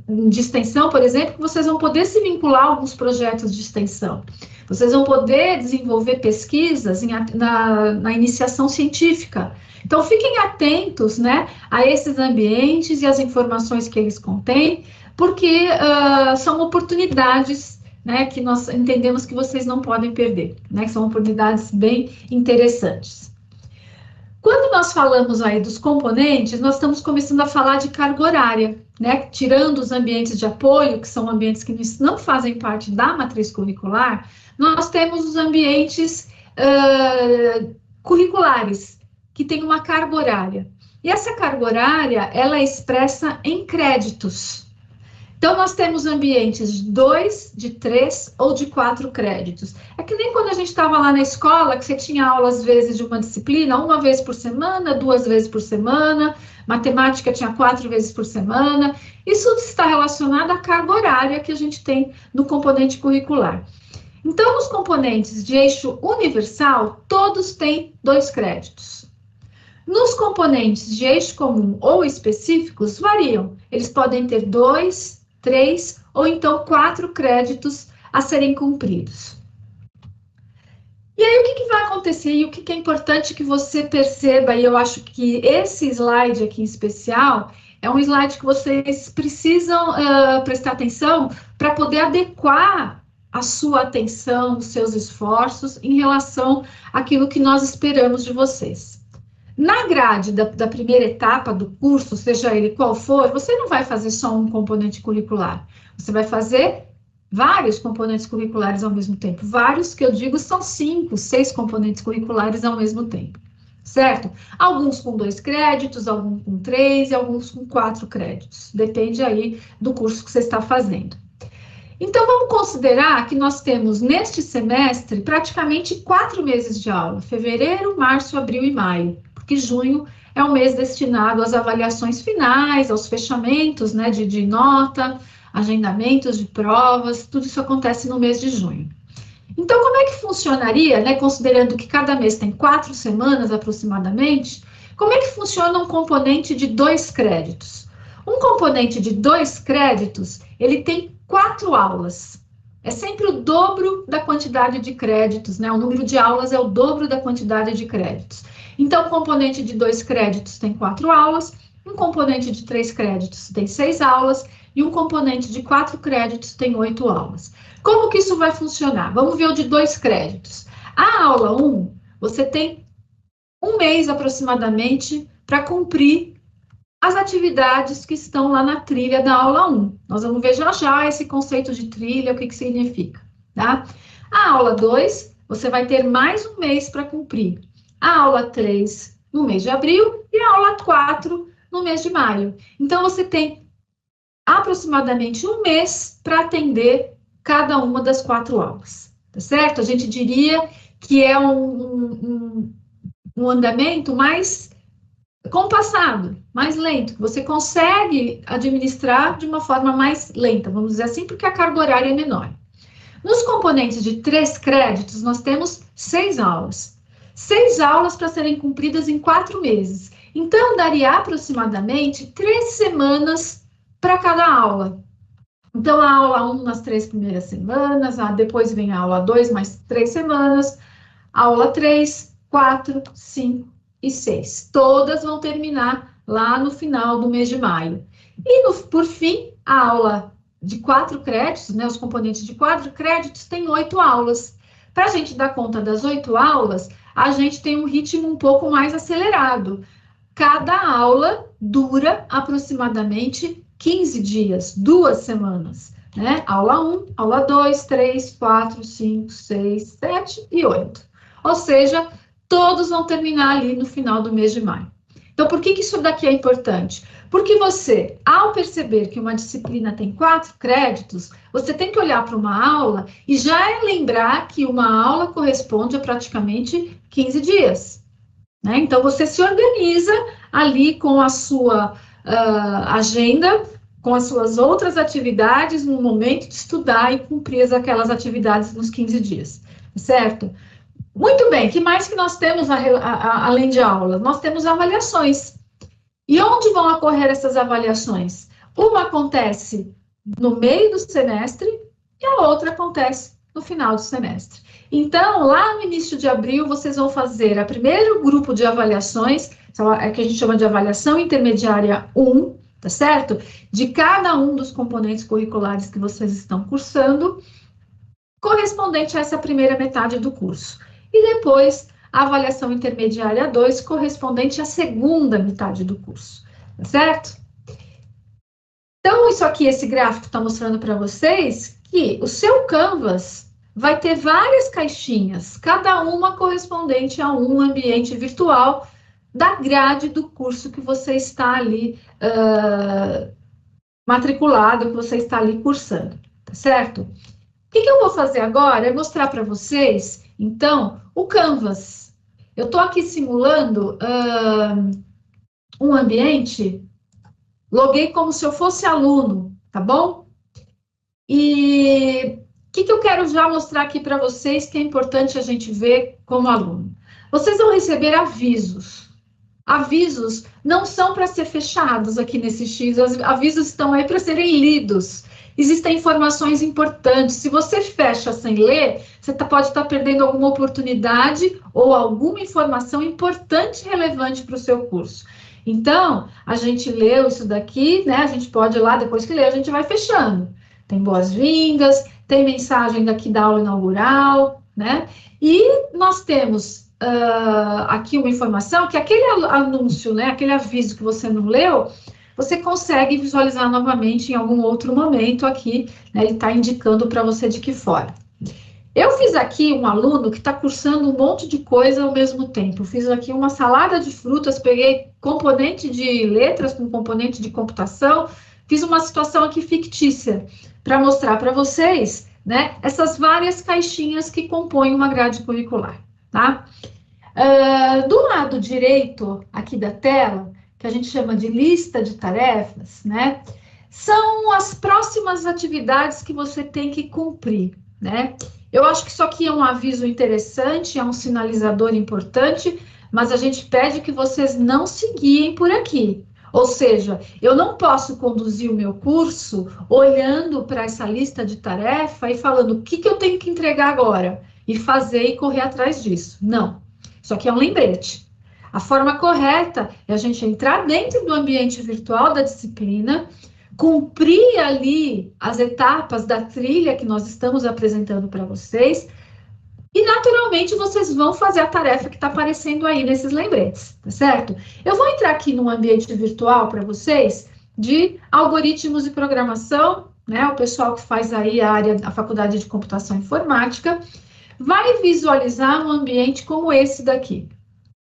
de extensão, por exemplo, que vocês vão poder se vincular a alguns projetos de extensão. Vocês vão poder desenvolver pesquisas na iniciação científica. Então, fiquem atentos, né, a esses ambientes e as informações que eles contêm, porque são oportunidades, né, que nós entendemos que vocês não podem perder, né, que são oportunidades bem interessantes. Quando nós falamos aí dos componentes, nós estamos começando a falar de carga horária, né, tirando os ambientes de apoio, que são ambientes que não fazem parte da matriz curricular, nós temos os ambientes curriculares, que tem uma carga horária. E essa carga horária, ela é expressa em créditos. Então, nós temos ambientes de 2, de 3 ou de 4 créditos. É que nem quando a gente estava lá na escola, que você tinha aula, às vezes, de uma disciplina, 1 vez por semana, 2 vezes por semana, matemática tinha 4 vezes por semana. Isso está relacionado à carga horária que a gente tem no componente curricular. Então, os componentes de eixo universal, todos têm 2 créditos. Nos componentes de eixo comum ou específicos, variam. Eles podem ter 2, 3 ou então 4 créditos a serem cumpridos. E aí, o que vai acontecer? E o que é importante que você perceba, e eu acho que esse slide aqui em especial, é um slide que vocês precisam prestar atenção para poder adequar a sua atenção, os seus esforços em relação àquilo que nós esperamos de vocês. Na grade da primeira etapa do curso, seja ele qual for, você não vai fazer só um componente curricular. Você vai fazer vários componentes curriculares ao mesmo tempo. Vários, que eu digo, são 5, 6 componentes curriculares ao mesmo tempo. Certo? Alguns com 2 créditos, alguns com 3 e alguns com 4 créditos. Depende aí do curso que você está fazendo. Então, vamos considerar que nós temos, neste semestre, praticamente 4 meses de aula. Fevereiro, março, abril e maio. Porque junho é um mês destinado às avaliações finais, aos fechamentos, né, de nota, agendamentos de provas, tudo isso acontece no mês de junho. Então, como é que funcionaria, né, considerando que cada mês tem 4 semanas aproximadamente, como é que funciona um componente de 2 créditos? Um componente de 2 créditos, ele tem 4 aulas. É sempre o dobro da quantidade de créditos, né? O número de aulas é o dobro da quantidade de créditos. Então, o componente de 2 créditos tem 4 aulas, um componente de 3 créditos tem 6 aulas, e um componente de 4 créditos tem 8 aulas. Como que isso vai funcionar? Vamos ver o de 2 créditos. A aula 1, você tem um mês aproximadamente para cumprir as atividades que estão lá na trilha da aula 1. Nós vamos ver já já esse conceito de trilha, o que significa, tá? A aula 2, você vai ter mais um mês para cumprir. A aula 3 no mês de abril e a aula 4 no mês de maio. Então, você tem aproximadamente um mês para atender cada uma das 4 aulas, tá certo? A gente diria que é um andamento mais compassado, mais lento, que você consegue administrar de uma forma mais lenta, vamos dizer assim, porque a carga horária é menor. Nos componentes de 3 créditos, nós temos 6 aulas. 6 aulas para serem cumpridas em 4 meses. Então, daria aproximadamente 3 semanas para cada aula. Então, a aula 1 nas 3 primeiras semanas, depois vem a aula 2 mais 3 semanas, aula 3, 4, 5 e 6. Todas vão terminar lá no final do mês de maio. E, por fim, a aula de 4 créditos, né, os componentes de 4 créditos, tem 8 aulas. Para a gente dar conta das 8 aulas, a gente tem um ritmo um pouco mais acelerado. Cada aula dura aproximadamente 15 dias, 2 semanas, né? Aula 1, aula 2, 3, 4, 5, 6, 7 e 8. Ou seja, todos vão terminar ali no final do mês de maio. Então, por que isso daqui é importante? Porque você, ao perceber que uma disciplina tem 4 créditos, você tem que olhar para uma aula e já lembrar que uma aula corresponde a praticamente 15 dias. Né? Então, você se organiza ali com a sua agenda, com as suas outras atividades, no momento de estudar e cumprir aquelas atividades nos 15 dias, certo? Muito bem, o que mais que nós temos além de aulas? Nós temos avaliações. E onde vão ocorrer essas avaliações? Uma acontece no meio do semestre e a outra acontece no final do semestre. Então, lá no início de abril, vocês vão fazer o primeiro grupo de avaliações, que a gente chama de avaliação intermediária 1, tá certo? De cada um dos componentes curriculares que vocês estão cursando, correspondente a essa primeira metade do curso. E depois, a avaliação intermediária 2, correspondente à segunda metade do curso, tá certo? Então, isso aqui, esse gráfico está mostrando para vocês que o seu Canvas vai ter várias caixinhas, cada uma correspondente a um ambiente virtual da grade do curso que você está ali matriculado, que você está ali cursando, tá certo? O que eu vou fazer agora é mostrar para vocês, então, o Canvas. Eu estou aqui simulando um ambiente, loguei como se eu fosse aluno, tá bom? E o que eu quero já mostrar aqui para vocês, que é importante a gente ver como aluno. Vocês vão receber avisos. Avisos não são para ser fechados aqui nesse X, os avisos estão aí para serem lidos. Existem informações importantes. Se você fecha sem ler, você pode estar perdendo alguma oportunidade ou alguma informação importante e relevante para o seu curso. Então, a gente leu isso daqui, né? A gente pode ir lá, depois que ler, a gente vai fechando. Tem boas-vindas, tem mensagem daqui da aula inaugural, né? E nós temos aqui uma informação que aquele anúncio, né? Aquele aviso que você não leu, você consegue visualizar novamente em algum outro momento aqui, né? Ele está indicando para você de que forma. Eu fiz aqui um aluno que está cursando um monte de coisa ao mesmo tempo. Eu fiz aqui uma salada de frutas, peguei componente de letras com componente de computação, fiz uma situação aqui fictícia para mostrar para vocês, né, essas várias caixinhas que compõem uma grade curricular, tá? Do lado direito aqui da tela, que a gente chama de lista de tarefas, né, são as próximas atividades que você tem que cumprir, né? Eu acho que isso aqui é um aviso interessante, é um sinalizador importante, mas a gente pede que vocês não se guiem por aqui. Ou seja, eu não posso conduzir o meu curso olhando para essa lista de tarefa e falando o que eu tenho que entregar agora e fazer e correr atrás disso. Não. Isso aqui é um lembrete. A forma correta é a gente entrar dentro do ambiente virtual da disciplina, cumprir ali as etapas da trilha que nós estamos apresentando para vocês, E, naturalmente, vocês vão fazer a tarefa que está aparecendo aí nesses lembretes, tá certo? Eu vou entrar aqui num ambiente virtual para vocês de algoritmos de programação, né? O pessoal que faz aí a faculdade de computação informática, vai visualizar um ambiente como esse daqui,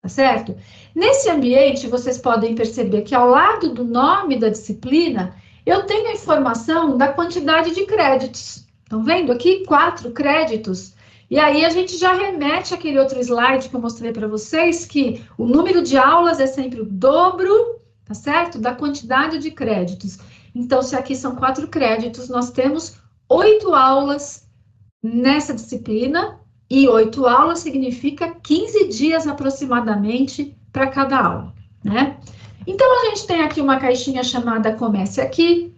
tá certo? Nesse ambiente, vocês podem perceber que ao lado do nome da disciplina, eu tenho a informação da quantidade de créditos. Estão vendo aqui? 4 créditos. E aí a gente já remete àquele outro slide que eu mostrei para vocês, que o número de aulas é sempre o dobro, tá certo? Da quantidade de créditos. Então, se aqui são 4 créditos, nós temos 8 aulas nessa disciplina, e 8 aulas significa 15 dias aproximadamente para cada aula, né? Então, a gente tem aqui uma caixinha chamada Comece Aqui,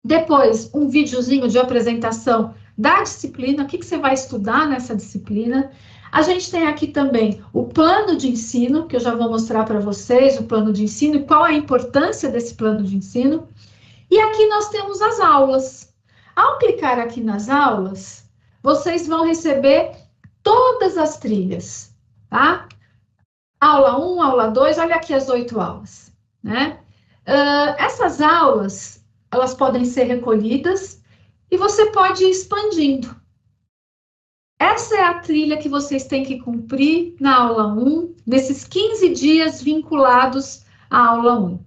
depois um videozinho de apresentação da disciplina, o que você vai estudar nessa disciplina. A gente tem aqui também o plano de ensino, que eu já vou mostrar para vocês, o plano de ensino e qual a importância desse plano de ensino. E aqui nós temos as aulas. Ao clicar aqui nas aulas, vocês vão receber todas as trilhas, tá? Aula 1, aula 2, olha aqui as 8 aulas, né? Essas aulas, elas podem ser recolhidas e você pode ir expandindo. Essa é a trilha que vocês têm que cumprir na aula 1, nesses 15 dias vinculados à aula 1.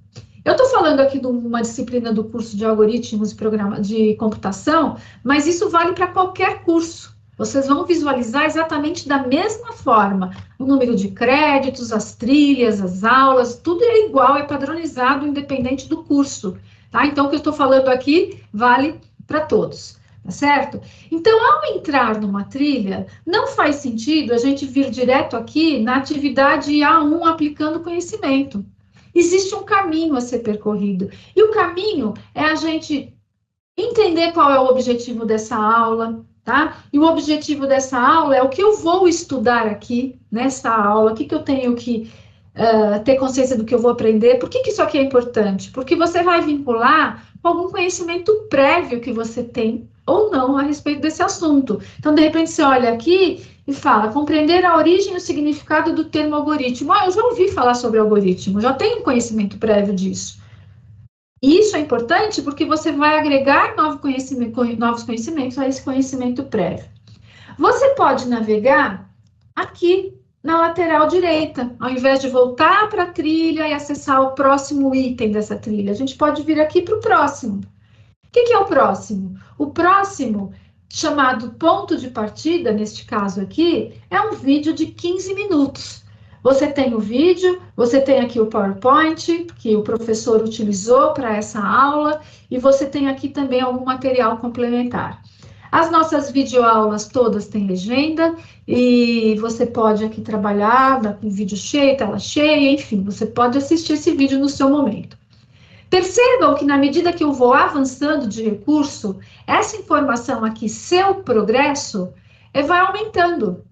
Eu estou falando aqui de uma disciplina do curso de algoritmos e programa de computação, mas isso vale para qualquer curso. Vocês vão visualizar exatamente da mesma forma. O número de créditos, as trilhas, as aulas, tudo é igual, é padronizado, independente do curso. Tá? Então, o que eu estou falando aqui vale para todos, tá certo? Então, ao entrar numa trilha, não faz sentido a gente vir direto aqui na atividade A1 aplicando conhecimento. Existe um caminho a ser percorrido. E o caminho é a gente entender qual é o objetivo dessa aula, tá? E o objetivo dessa aula é o que eu vou estudar aqui nessa aula, o que eu tenho que ter consciência do que eu vou aprender. Por que isso aqui é importante? Porque você vai vincular com algum conhecimento prévio que você tem ou não a respeito desse assunto. Então, de repente, você olha aqui e fala, compreender a origem e o significado do termo algoritmo. Eu já ouvi falar sobre algoritmo, já tenho conhecimento prévio disso. E isso é importante porque você vai agregar novos conhecimentos a esse conhecimento prévio. Você pode navegar aqui na lateral direita, ao invés de voltar para a trilha e acessar o próximo item dessa trilha. A gente pode vir aqui para o próximo. O que é o próximo? O próximo, chamado ponto de partida, neste caso aqui, é um vídeo de 15 minutos. Você tem o vídeo, você tem aqui o PowerPoint, que o professor utilizou para essa aula, e você tem aqui também algum material complementar. As nossas videoaulas todas têm legenda, e você pode aqui trabalhar com vídeo cheio, tela cheia, enfim, você pode assistir esse vídeo no seu momento. Percebam que na medida que eu vou avançando de recurso, essa informação aqui, seu progresso, vai aumentando.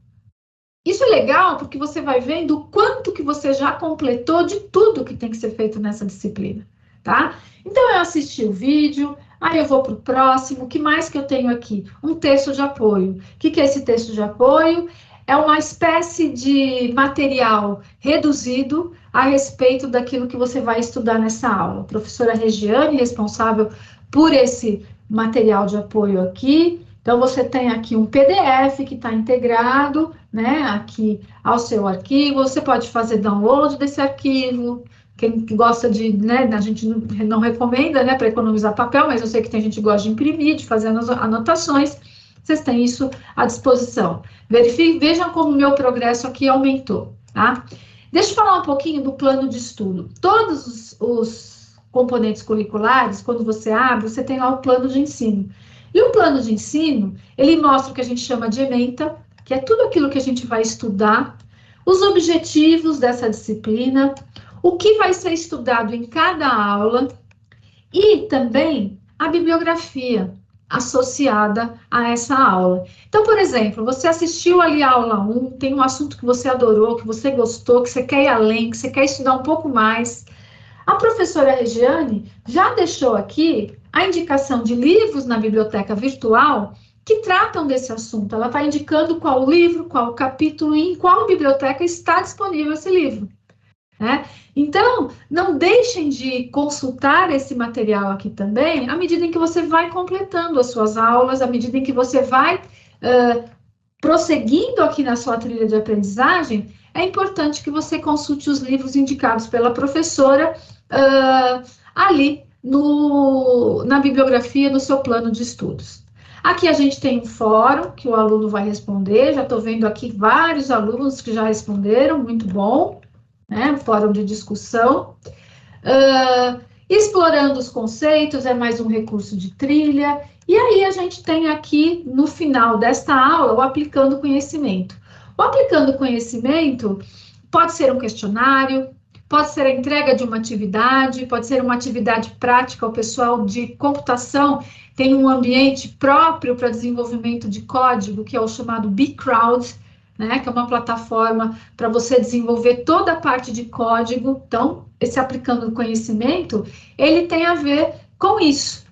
Isso é legal porque você vai vendo o quanto que você já completou de tudo que tem que ser feito nessa disciplina, tá? Então, eu assisti o vídeo, aí eu vou para o próximo, o que mais que eu tenho aqui? Um texto de apoio. O que é esse texto de apoio? É uma espécie de material reduzido a respeito daquilo que você vai estudar nessa aula. A professora Regiane, responsável por esse material de apoio aqui. Então, você tem aqui um PDF que está integrado, né, aqui ao seu arquivo. Você pode fazer download desse arquivo. Quem gosta de, né, a gente não recomenda, né, para economizar papel, mas eu sei que tem gente que gosta de imprimir, de fazer anotações. Vocês têm isso à disposição. Verifiquem, vejam como o meu progresso aqui aumentou, tá? Deixa eu falar um pouquinho do plano de estudo. Todos os componentes curriculares, quando você abre, você tem lá o plano de ensino. E o plano de ensino, ele mostra o que a gente chama de ementa, que é tudo aquilo que a gente vai estudar, os objetivos dessa disciplina, o que vai ser estudado em cada aula e também a bibliografia associada a essa aula. Então, por exemplo, você assistiu ali a aula 1, tem um assunto que você adorou, que você gostou, que você quer ir além, que você quer estudar um pouco mais. A professora Regiane já deixou aqui a indicação de livros na biblioteca virtual que tratam desse assunto. Ela está indicando qual livro, qual capítulo e em qual biblioteca está disponível esse livro, né? Então, não deixem de consultar esse material aqui também, à medida em que você vai completando as suas aulas, à medida em que você vai prosseguindo aqui na sua trilha de aprendizagem. É importante que você consulte os livros indicados pela professora ali na bibliografia do seu plano de estudos. Aqui a gente tem um fórum que o aluno vai responder, já estou vendo aqui vários alunos que já responderam, muito bom, né? Um fórum de discussão. Explorando os conceitos é mais um recurso de trilha, e aí a gente tem aqui, no final desta aula, o aplicando conhecimento. O aplicando conhecimento pode ser um questionário, pode ser a entrega de uma atividade, pode ser uma atividade prática. O pessoal de computação tem um ambiente próprio para desenvolvimento de código, que é o chamado bCrowd, né, que é uma plataforma para você desenvolver toda a parte de código. Então, esse aplicando conhecimento, ele tem a ver com isso,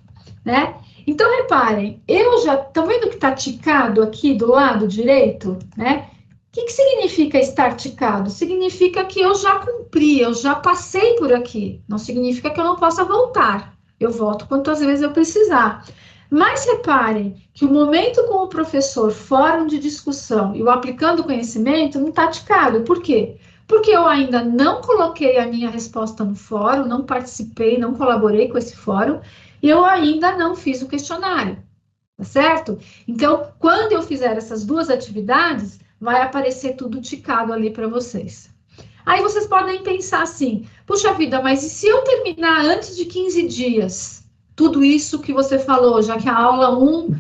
né? Então, reparem, estão vendo que está ticado aqui do lado direito, né? O que significa estar ticado? Significa que eu já cumpri, eu já passei por aqui. Não significa que eu não possa voltar. Eu volto quantas vezes eu precisar. Mas reparem que o momento com o professor, fórum de discussão e o aplicando conhecimento não está ticado. Por quê? Porque eu ainda não coloquei a minha resposta no fórum, não participei, não colaborei com esse fórum, e eu ainda não fiz o questionário, tá certo? Então, quando eu fizer essas duas atividades, vai aparecer tudo ticado ali para vocês. Aí vocês podem pensar assim, puxa vida, mas e se eu terminar antes de 15 dias? Tudo isso que você falou, já que a aula 1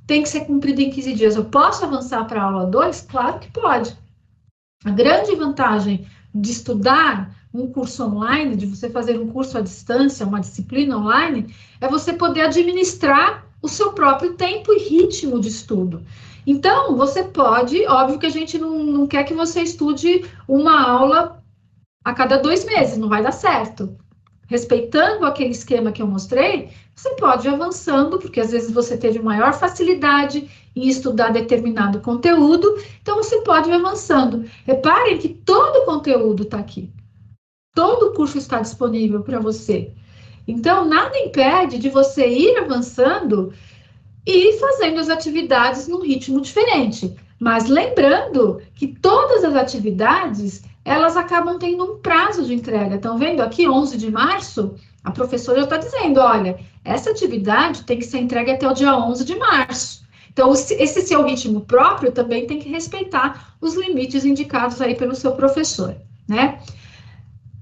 tem que ser cumprida em 15 dias, eu posso avançar para a aula 2? Claro que pode. A grande vantagem de estudar um curso online, de você fazer um curso à distância, uma disciplina online, é você poder administrar o seu próprio tempo e ritmo de estudo. Então, você pode, óbvio que a gente não quer que você estude uma aula a cada 2 meses, não vai dar certo. Respeitando aquele esquema que eu mostrei, você pode ir avançando, porque às vezes você teve maior facilidade em estudar determinado conteúdo, então você pode ir avançando. Reparem que todo o conteúdo está aqui. Todo o curso está disponível para você. Então, nada impede de você ir avançando e fazendo as atividades num ritmo diferente. Mas lembrando que todas as atividades, elas acabam tendo um prazo de entrega. Estão vendo aqui, 11 de março, a professora já está dizendo, olha, essa atividade tem que ser entregue até o dia 11 de março. Então, esse seu ritmo próprio também tem que respeitar os limites indicados aí pelo seu professor, né?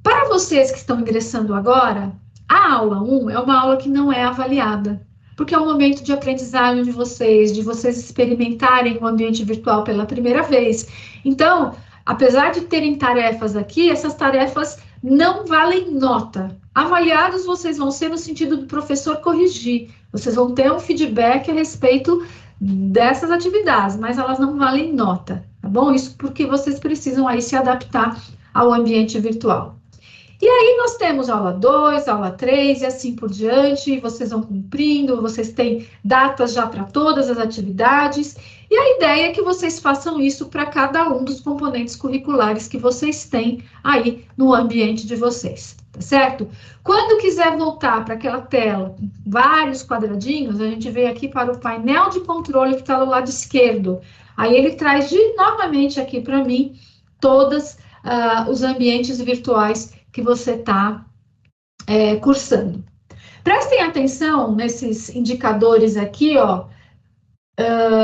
Para vocês que estão ingressando agora, a aula 1 é uma aula que não é avaliada, porque é um momento de aprendizagem de vocês experimentarem o ambiente virtual pela primeira vez. Então, apesar de terem tarefas aqui, essas tarefas não valem nota. Avaliados vocês vão ser no sentido do professor corrigir. Vocês vão ter um feedback a respeito dessas atividades, mas elas não valem nota, tá bom? Isso porque vocês precisam aí se adaptar ao ambiente virtual. E aí nós temos aula 2, aula 3 e assim por diante, vocês vão cumprindo, vocês têm datas já para todas as atividades, e a ideia é que vocês façam isso para cada um dos componentes curriculares que vocês têm aí no ambiente de vocês, tá certo? Quando quiser voltar para aquela tela com vários quadradinhos, a gente vem aqui para o painel de controle que está do lado esquerdo. Aí ele traz novamente aqui para mim todos os ambientes virtuais que você está cursando. Prestem atenção nesses indicadores aqui, ó,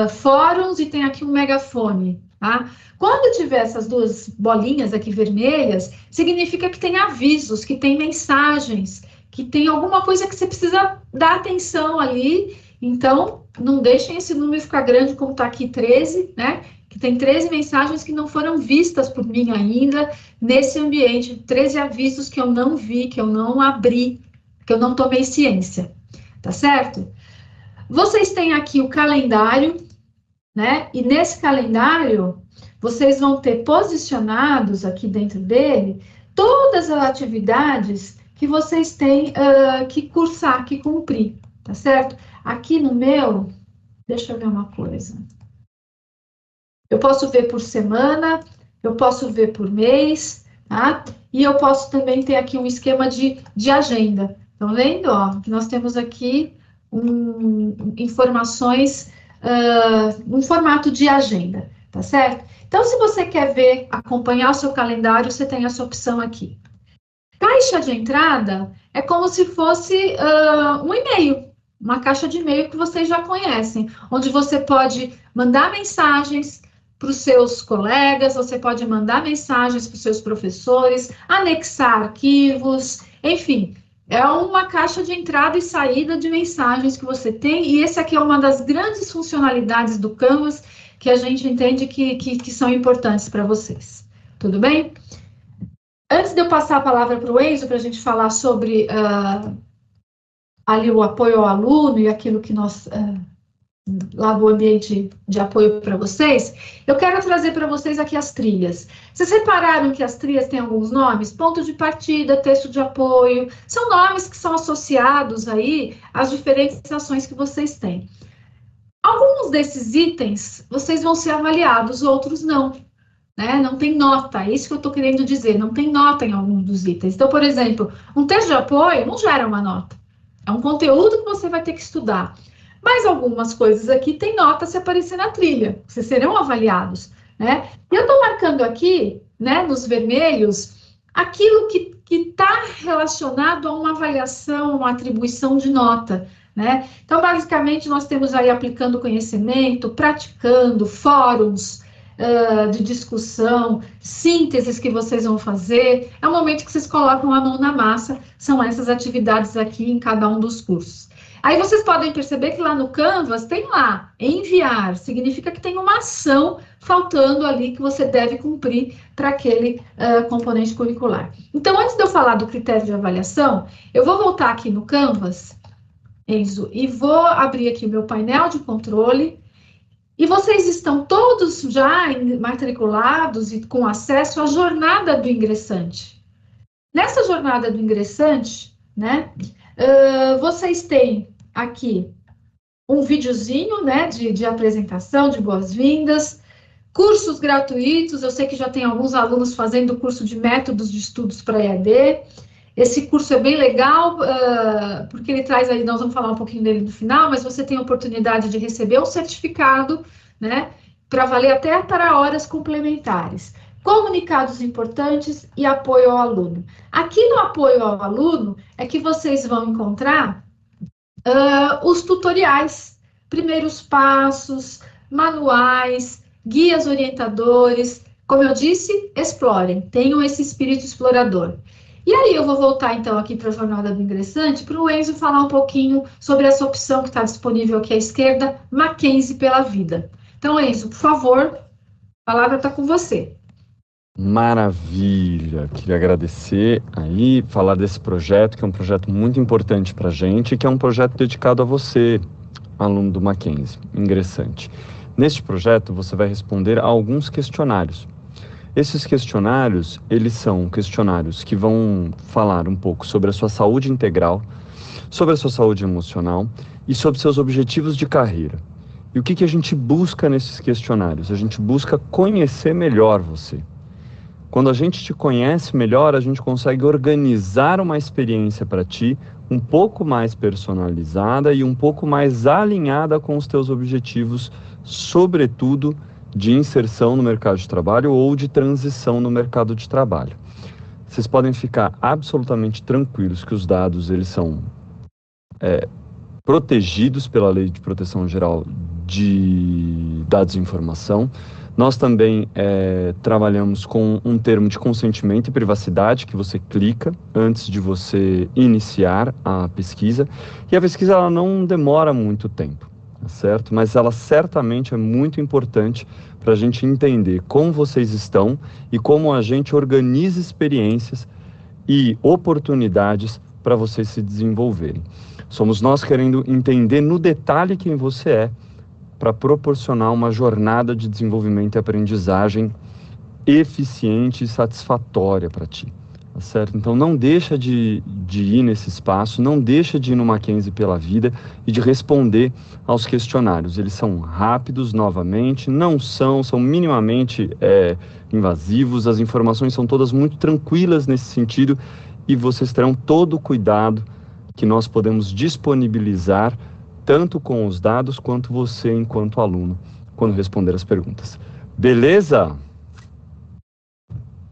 fóruns, e tem aqui um megafone, tá? Quando tiver essas duas bolinhas aqui vermelhas, significa que tem avisos, que tem mensagens, que tem alguma coisa que você precisa dar atenção ali. Então, não deixem esse número ficar grande como está aqui 13, né? Que tem 13 mensagens que não foram vistas por mim ainda nesse ambiente, 13 avisos que eu não vi, que eu não abri, que eu não tomei ciência, tá certo? Vocês têm aqui o calendário, né? E nesse calendário, vocês vão ter posicionados aqui dentro dele todas as atividades que vocês têm que cursar, que cumprir, tá certo? Aqui no meu, Deixa eu ver uma coisa. Eu posso ver por semana, eu posso ver por mês, tá? E eu posso também ter aqui um esquema de agenda. Estão vendo? Ó, que nós temos aqui informações, um formato de agenda, tá certo? Então, se você quer ver, acompanhar o seu calendário, você tem essa opção aqui. Caixa de entrada é como se fosse um e-mail, uma caixa de e-mail que vocês já conhecem, onde você pode mandar mensagens para os seus colegas, você pode mandar mensagens para os seus professores, anexar arquivos, enfim, é uma caixa de entrada e saída de mensagens que você tem, e esse aqui é uma das grandes funcionalidades do Canvas que a gente entende que são importantes para vocês. Tudo bem? Antes de eu passar a palavra para o Enzo, para a gente falar sobre ali o apoio ao aluno e aquilo que nós, lá do ambiente de apoio para vocês, eu quero trazer para vocês aqui as trilhas. Vocês repararam que as trilhas têm alguns nomes? Ponto de partida, texto de apoio, são nomes que são associados aí às diferentes ações que vocês têm. Alguns desses itens, vocês vão ser avaliados, outros não. Né? Não tem nota, é isso que eu estou querendo dizer, não tem nota em algum dos itens. Então, por exemplo, um texto de apoio não gera uma nota, é um conteúdo que você vai ter que estudar. Mas algumas coisas aqui tem nota se aparecer na trilha, vocês serão avaliados, né? E eu estou marcando aqui, né, nos vermelhos, aquilo que está relacionado a uma avaliação, uma atribuição de nota, né? Então, basicamente, nós temos aí aplicando conhecimento, praticando, fóruns, de discussão, sínteses que vocês vão fazer, é o momento que vocês colocam a mão na massa, são essas atividades aqui em cada um dos cursos. Aí vocês podem perceber que lá no Canvas tem lá, enviar, significa que tem uma ação faltando ali que você deve cumprir para aquele componente curricular. Então, antes de eu falar do critério de avaliação, eu vou voltar aqui no Canvas, Enzo, e vou abrir aqui o meu painel de controle. E vocês estão todos já matriculados e com acesso à jornada do ingressante. Nessa jornada do ingressante, né, vocês têm aqui um videozinho, né, de apresentação, de boas-vindas, cursos gratuitos, eu sei que já tem alguns alunos fazendo o curso de métodos de estudos para EAD. Esse curso é bem legal, porque ele traz aí, nós vamos falar um pouquinho dele no final, mas você tem a oportunidade de receber um certificado, né, para valer até para horas complementares. Comunicados importantes e apoio ao aluno. Aqui no apoio ao aluno é que vocês vão encontrar os tutoriais, primeiros passos, manuais, guias orientadores. Como eu disse, explorem, tenham esse espírito explorador. E aí eu vou voltar, então, aqui para a jornada do ingressante, para o Enzo falar um pouquinho sobre essa opção que está disponível aqui à esquerda, Mackenzie pela Vida. Então, Enzo, por favor, a palavra está com você. Maravilha! Queria agradecer aí, falar desse projeto, que é um projeto muito importante para a gente, que é um projeto dedicado a você, aluno do Mackenzie, ingressante. Neste projeto, você vai responder a alguns questionários. Esses questionários, eles são questionários que vão falar um pouco sobre a sua saúde integral, sobre a sua saúde emocional e sobre seus objetivos de carreira. E o que a gente busca nesses questionários? A gente busca conhecer melhor você. Quando a gente te conhece melhor, a gente consegue organizar uma experiência para ti um pouco mais personalizada e um pouco mais alinhada com os teus objetivos, sobretudo de inserção no mercado de trabalho ou de transição no mercado de trabalho. Vocês podem ficar absolutamente tranquilos que os dados, eles são protegidos pela Lei de Proteção Geral de Dados de Informação. Nós também trabalhamos com um termo de consentimento e privacidade que você clica antes de você iniciar a pesquisa. E a pesquisa ela não demora muito tempo, tá certo? Mas ela certamente é muito importante para a gente entender como vocês estão e como a gente organiza experiências e oportunidades para vocês se desenvolverem. Somos nós querendo entender no detalhe quem você é, para proporcionar uma jornada de desenvolvimento e aprendizagem eficiente e satisfatória para ti. tá certo? Então não deixa de ir nesse espaço, não deixa de ir no Mackenzie pela Vida e de responder aos questionários. Eles são rápidos, novamente, não são minimamente invasivos, as informações são todas muito tranquilas nesse sentido e vocês terão todo o cuidado que nós podemos disponibilizar, tanto com os dados quanto você enquanto aluno, quando responder as perguntas. Beleza?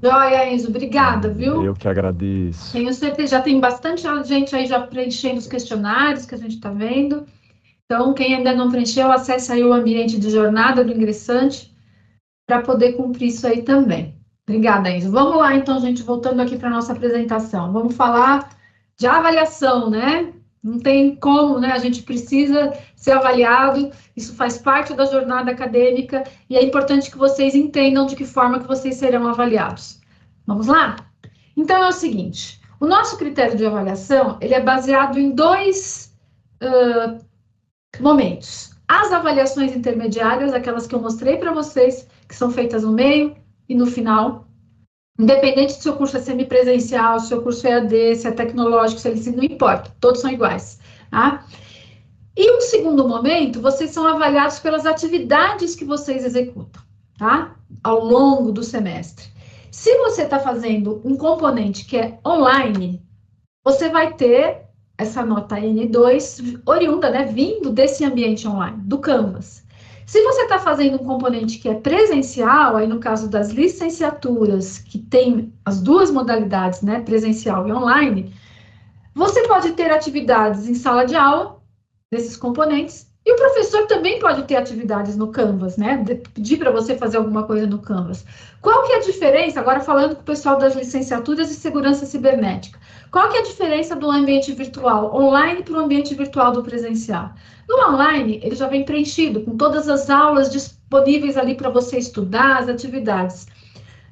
Joia, Enzo, obrigada, viu? Eu que agradeço. Tenho certeza, já tem bastante gente aí já preenchendo os questionários que a gente está vendo. Então, quem ainda não preencheu, acesse aí o ambiente de jornada do ingressante para poder cumprir isso aí também. Obrigada, Enzo. Vamos lá, então, gente, voltando aqui para a nossa apresentação. Vamos falar de avaliação, né? Não tem como, né? A gente precisa ser avaliado, isso faz parte da jornada acadêmica e é importante que vocês entendam de que forma que vocês serão avaliados. Vamos lá? Então, é o seguinte, o nosso critério de avaliação, ele é baseado em dois momentos. As avaliações intermediárias, aquelas que eu mostrei para vocês, que são feitas no meio e no final, independente se o seu curso é semipresencial, se o seu curso é EAD, se é tecnológico, se ele não importa, todos são iguais, tá? E um segundo momento, vocês são avaliados pelas atividades que vocês executam, tá? Ao longo do semestre. Se você está fazendo um componente que é online, você vai ter essa nota N2 oriunda, né, vindo desse ambiente online, do Canvas. Se você está fazendo um componente que é presencial, aí no caso das licenciaturas, que tem as duas modalidades, né, presencial e online, você pode ter atividades em sala de aula, desses componentes, e o professor também pode ter atividades no Canvas, né, pedir para você fazer alguma coisa no Canvas. Qual que é a diferença, agora falando com o pessoal das licenciaturas de segurança cibernética, qual que é a diferença do ambiente virtual online para o ambiente virtual do presencial? No online, ele já vem preenchido, com todas as aulas disponíveis ali para você estudar, as atividades.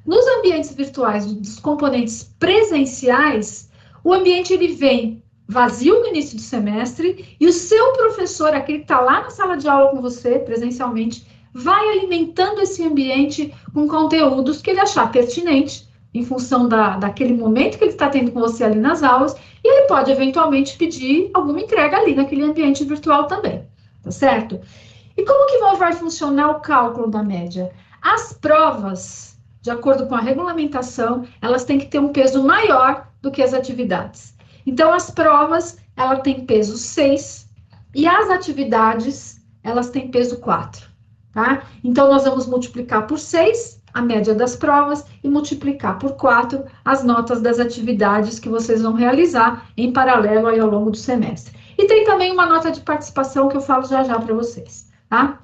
Nos ambientes virtuais, dos componentes presenciais, o ambiente ele vem vazio no início do semestre e o seu professor, aquele que está lá na sala de aula com você, presencialmente, vai alimentando esse ambiente com conteúdos que ele achar pertinente, em função daquele momento que ele está tendo com você ali nas aulas, e ele pode, eventualmente, pedir alguma entrega ali naquele ambiente virtual também, tá certo? E como que vai funcionar o cálculo da média? As provas, de acordo com a regulamentação, elas têm que ter um peso maior do que as atividades. Então, as provas, ela tem peso 6, e as atividades, elas têm peso 4, tá? Então, nós vamos multiplicar por 6, a média das provas, e multiplicar por 4 as notas das atividades que vocês vão realizar em paralelo aí ao longo do semestre. E tem também uma nota de participação que eu falo já já para vocês, tá?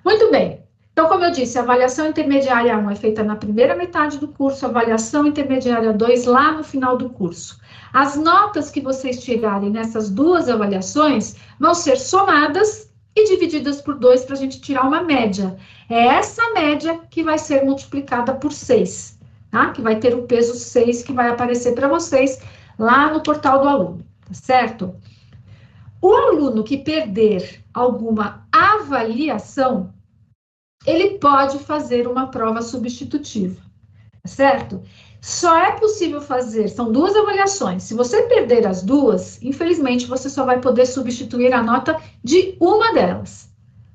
Muito bem. Então, como eu disse, a avaliação intermediária 1 é feita na primeira metade do curso, a avaliação intermediária 2 lá no final do curso. As notas que vocês tirarem nessas duas avaliações vão ser somadas e divididas por 2 para a gente tirar uma média. É essa média que vai ser multiplicada por 6, tá? Que vai ter o peso 6 que vai aparecer para vocês lá no portal do aluno, tá certo? O aluno que perder alguma avaliação, ele pode fazer uma prova substitutiva, tá certo? Só é possível fazer, são duas avaliações. Se você perder as duas, infelizmente, você só vai poder substituir a nota de uma delas,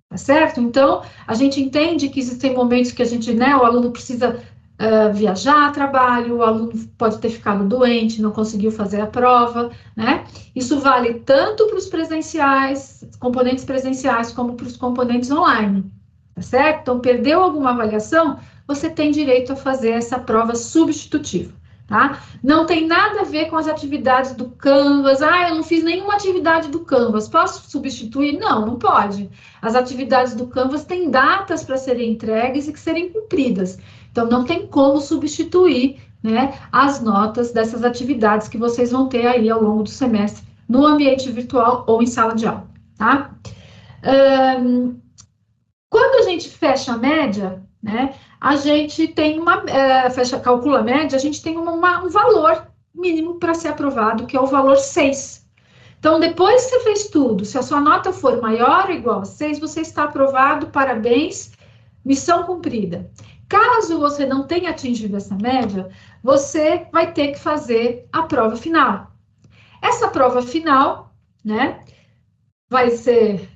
tá certo? Então, a gente entende que existem momentos que a gente, né, o aluno precisa viajar a trabalho, o aluno pode ter ficado doente, não conseguiu fazer a prova, né? Isso vale tanto para os presenciais, componentes presenciais, como para os componentes online, tá certo? Então, perdeu alguma avaliação, você tem direito a fazer essa prova substitutiva, tá? Não tem nada a ver com as atividades do Canvas. Ah, eu não fiz nenhuma atividade do Canvas, posso substituir? Não, não pode. As atividades do Canvas têm datas para serem entregues e que serem cumpridas. Então, não tem como substituir, né, as notas dessas atividades que vocês vão ter aí ao longo do semestre, no ambiente virtual ou em sala de aula, tá? Quando a gente fecha a média, né, a gente tem calcula a média, a gente tem um valor mínimo para ser aprovado, que é o valor 6. Então, depois que você fez tudo, se a sua nota for maior ou igual a 6, você está aprovado, parabéns, missão cumprida. Caso você não tenha atingido essa média, você vai ter que fazer a prova final. Essa prova final, né, vai ser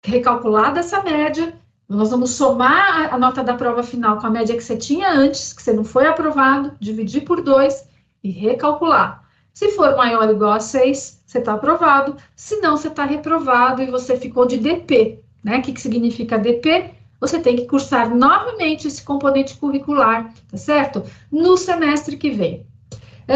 recalculada essa média, nós vamos somar a nota da prova final com a média que você tinha antes, que você não foi aprovado, dividir por 2 e recalcular. Se for maior ou igual a 6, você está aprovado, se não, você está reprovado e você ficou de DP, né? O que significa DP? Você tem que cursar novamente esse componente curricular, tá certo? No semestre que vem.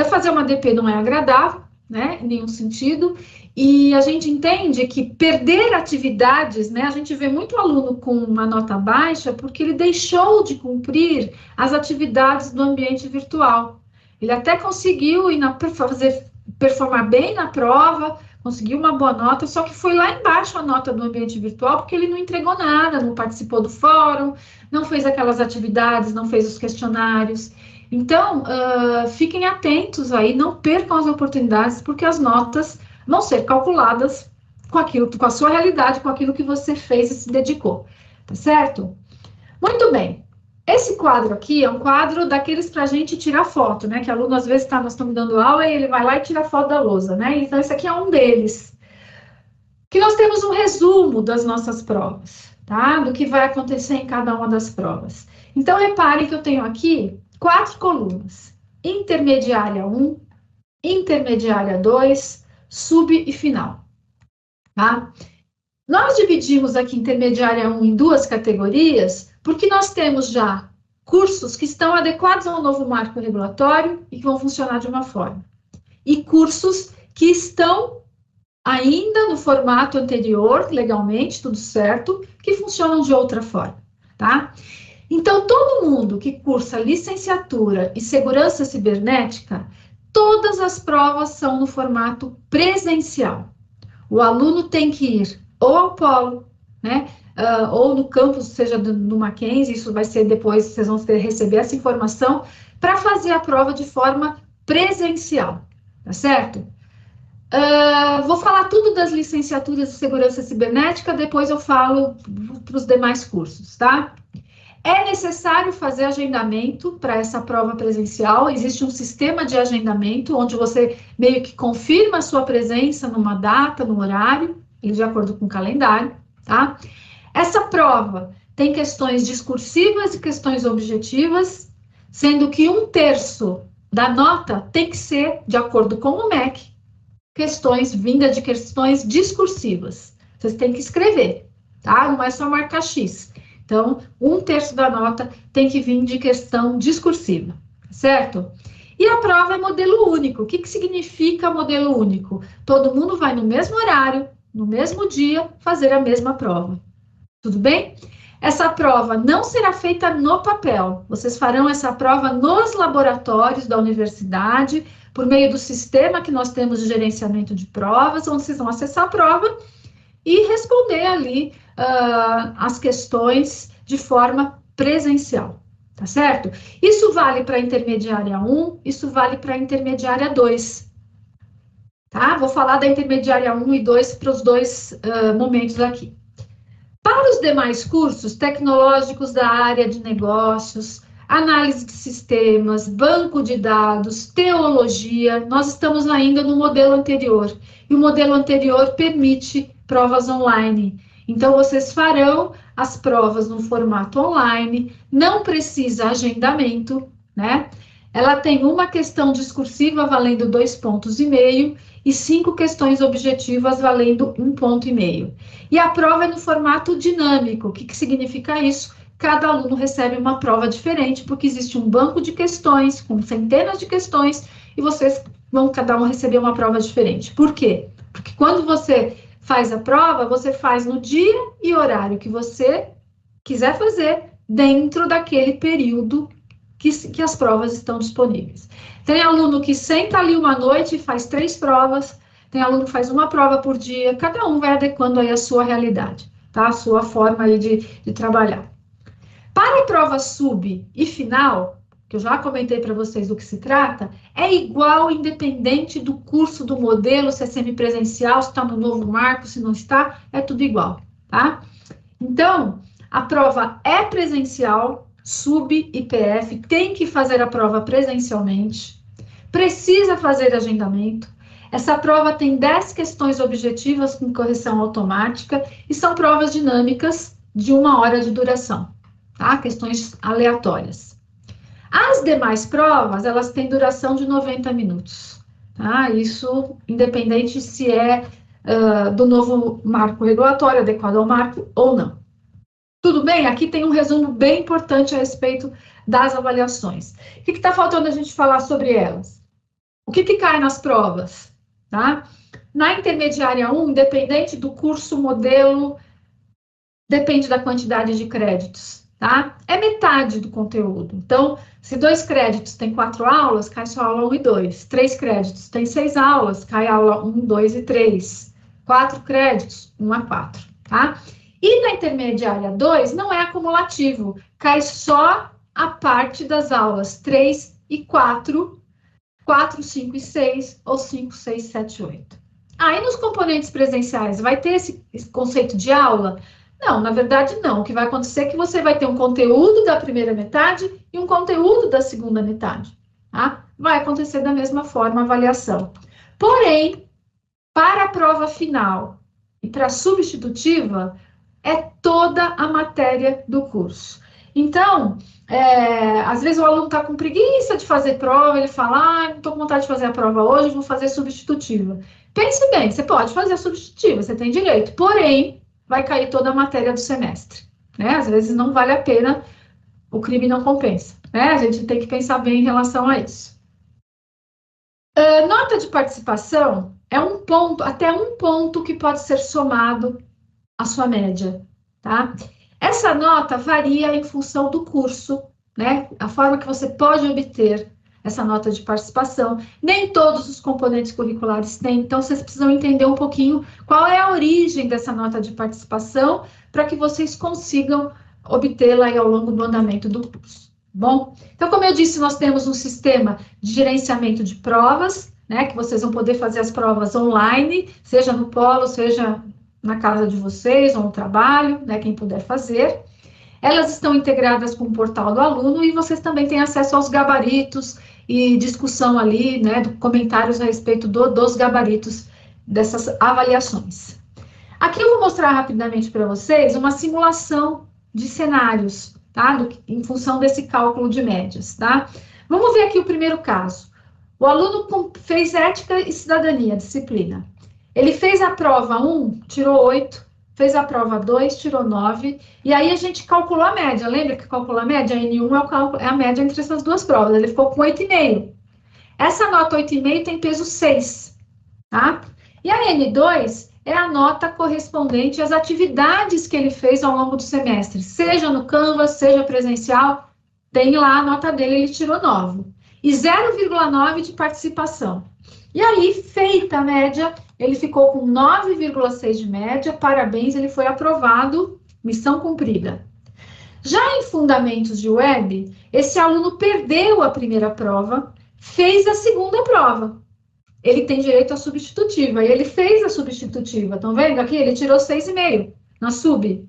Fazer uma DP não é agradável, né? Em nenhum sentido. E a gente entende que perder atividades, né? A gente vê muito aluno com uma nota baixa porque ele deixou de cumprir as atividades do ambiente virtual. Ele até conseguiu performar bem na prova, conseguiu uma boa nota, só que foi lá embaixo a nota do ambiente virtual porque ele não entregou nada, não participou do fórum, não fez aquelas atividades, não fez os questionários. Então, fiquem atentos aí, não percam as oportunidades, porque as notas vão ser calculadas com a sua realidade, com aquilo que você fez e se dedicou, tá certo? Muito bem. Esse quadro aqui é um quadro daqueles para a gente tirar foto, né? Que aluno, às vezes, nós estamos dando aula e ele vai lá e tira foto da lousa, né? Então, esse aqui é um deles. Que nós temos um resumo das nossas provas, tá? Do que vai acontecer em cada uma das provas. Então, reparem que eu tenho aqui 4 colunas. Intermediária 1, intermediária 2, sub e final, tá? Nós dividimos aqui intermediária 1 em 2 categorias, porque nós temos já cursos que estão adequados ao novo marco regulatório e que vão funcionar de uma forma. E cursos que estão ainda no formato anterior, legalmente, tudo certo, que funcionam de outra forma, tá? Então, todo mundo que cursa licenciatura e segurança cibernética, todas as provas são no formato presencial. O aluno tem que ir ou ao polo, né, ou no campus, seja do Mackenzie, isso vai ser depois, vocês vão receber essa informação, para fazer a prova de forma presencial, tá certo? Vou falar tudo das licenciaturas de segurança cibernética, depois eu falo para os demais cursos, tá? É necessário fazer agendamento para essa prova presencial, existe um sistema de agendamento, onde você meio que confirma a sua presença numa data, num horário, de acordo com o calendário, tá? Essa prova tem questões discursivas e questões objetivas, sendo que 1/3 da nota tem que ser, de acordo com o MEC, vinda de questões discursivas. Vocês têm que escrever, tá? Não é só marcar X. Então, 1/3 da nota tem que vir de questão discursiva, certo? E a prova é modelo único. O que significa modelo único? Todo mundo vai no mesmo horário, no mesmo dia, fazer a mesma prova. Tudo bem? Essa prova não será feita no papel. Vocês farão essa prova nos laboratórios da universidade, por meio do sistema que nós temos de gerenciamento de provas, onde vocês vão acessar a prova e responder ali as questões de forma presencial, tá certo? Isso vale para a intermediária 1, isso vale para a intermediária 2, tá? Vou falar da intermediária 1 e 2 para os dois momentos aqui. Para os demais cursos tecnológicos da área de negócios, análise de sistemas, banco de dados, teologia, nós estamos ainda no modelo anterior. E o modelo anterior permite provas online. Então, vocês farão as provas no formato online, não precisa agendamento, né? Ela tem uma questão discursiva valendo 2,5 pontos e 5 questões objetivas valendo 1,5 ponto. E a prova é no formato dinâmico. O que significa isso? Cada aluno recebe uma prova diferente, porque existe um banco de questões, com centenas de questões, e vocês vão cada um receber uma prova diferente. Por quê? Porque quando você faz a prova, você faz no dia e horário que você quiser fazer, dentro daquele período que as provas estão disponíveis. Tem aluno que senta ali uma noite e faz 3 provas, tem aluno que faz uma prova por dia, cada um vai adequando aí a sua realidade, tá? A sua forma aí de trabalhar. Para a prova sub e final, que eu já comentei para vocês do que se trata, é igual, independente do curso, do modelo, se é semipresencial, se está no novo marco, se não está, é tudo igual, tá? Então, a prova é presencial, SUB e PF, tem que fazer a prova presencialmente, precisa fazer agendamento. Essa prova tem 10 questões objetivas com correção automática e são provas dinâmicas de 1 hora de duração, tá? Questões aleatórias. As demais provas, elas têm duração de 90 minutos, tá? Isso independente se é do novo marco regulatório, adequado ao marco ou não. Tudo bem? Aqui tem um resumo bem importante a respeito das avaliações. O que está faltando a gente falar sobre elas? O que cai nas provas? Tá? Na intermediária 1, independente do curso, modelo, depende da quantidade de créditos, tá? É metade do conteúdo. Então, se 2 créditos tem 4 aulas, cai só aula 1 e 2. 3 créditos tem 6 aulas, cai aula 1, 2 e 3. 4 créditos, 1 a 4, tá? E na intermediária 2, não é acumulativo, cai só a parte das aulas 3 e 4, 4, 5 e 6, ou 5, 6, 7, 8. Aí nos componentes presenciais, vai ter esse conceito de aula? Não, na verdade não. O que vai acontecer é que você vai ter um conteúdo da primeira metade e um conteúdo da segunda metade, tá? Vai acontecer da mesma forma a avaliação. Porém, para a prova final e para a substitutiva, é toda a matéria do curso. Então, às vezes o aluno está com preguiça de fazer prova, ele fala, não estou com vontade de fazer a prova hoje, vou fazer substitutiva. Pense bem, você pode fazer a substitutiva, você tem direito, porém, vai cair toda a matéria do semestre, né? Às vezes não vale a pena, o crime não compensa, né? A gente tem que pensar bem em relação a isso. Nota de participação é um ponto, até um ponto que pode ser somado à sua média, tá? Essa nota varia em função do curso, né? A forma que você pode obter essa nota de participação. Nem todos os componentes curriculares têm, então vocês precisam entender um pouquinho qual é a origem dessa nota de participação para que vocês consigam obtê-la aí ao longo do andamento do curso. Bom, então, como eu disse, nós temos um sistema de gerenciamento de provas, né, que vocês vão poder fazer as provas online, seja no polo, seja na casa de vocês, ou no trabalho, né, quem puder fazer. Elas estão integradas com o portal do aluno e vocês também têm acesso aos gabaritos e discussão ali, né, comentários a respeito dos gabaritos dessas avaliações. Aqui eu vou mostrar rapidamente para vocês uma simulação de cenários, tá? Em função desse cálculo de médias, tá? Vamos ver aqui o primeiro caso. O aluno fez ética e cidadania, disciplina. Ele fez a prova 1, tirou 8, fez a prova 2, tirou 9, e aí a gente calculou a média. Lembra que calculou a média? A N1 é a média entre essas duas provas. Ele ficou com 8,5. Essa nota 8,5 tem peso 6, tá? E a N2 é a nota correspondente às atividades que ele fez ao longo do semestre. Seja no Canvas, seja presencial, tem lá a nota dele, ele tirou 9. E 0,9 de participação. E aí, feita a média, ele ficou com 9,6 de média, parabéns, ele foi aprovado, missão cumprida. Já em fundamentos de web, esse aluno perdeu a primeira prova, fez a segunda prova. Ele tem direito à substitutiva, e ele fez a substitutiva, estão vendo aqui? Ele tirou 6,5 na sub.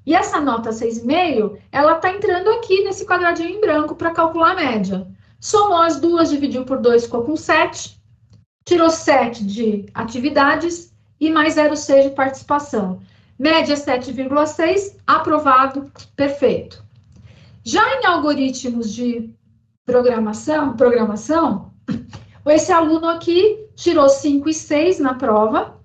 E essa nota 6,5, ela está entrando aqui nesse quadradinho em branco para calcular a média. Somou as duas, dividiu por 2, ficou com 7. Tirou 7 de atividades e mais 0,6 de participação. Média 7,6, aprovado, perfeito. Já em algoritmos de programação, esse aluno aqui tirou 5 e 6 na prova,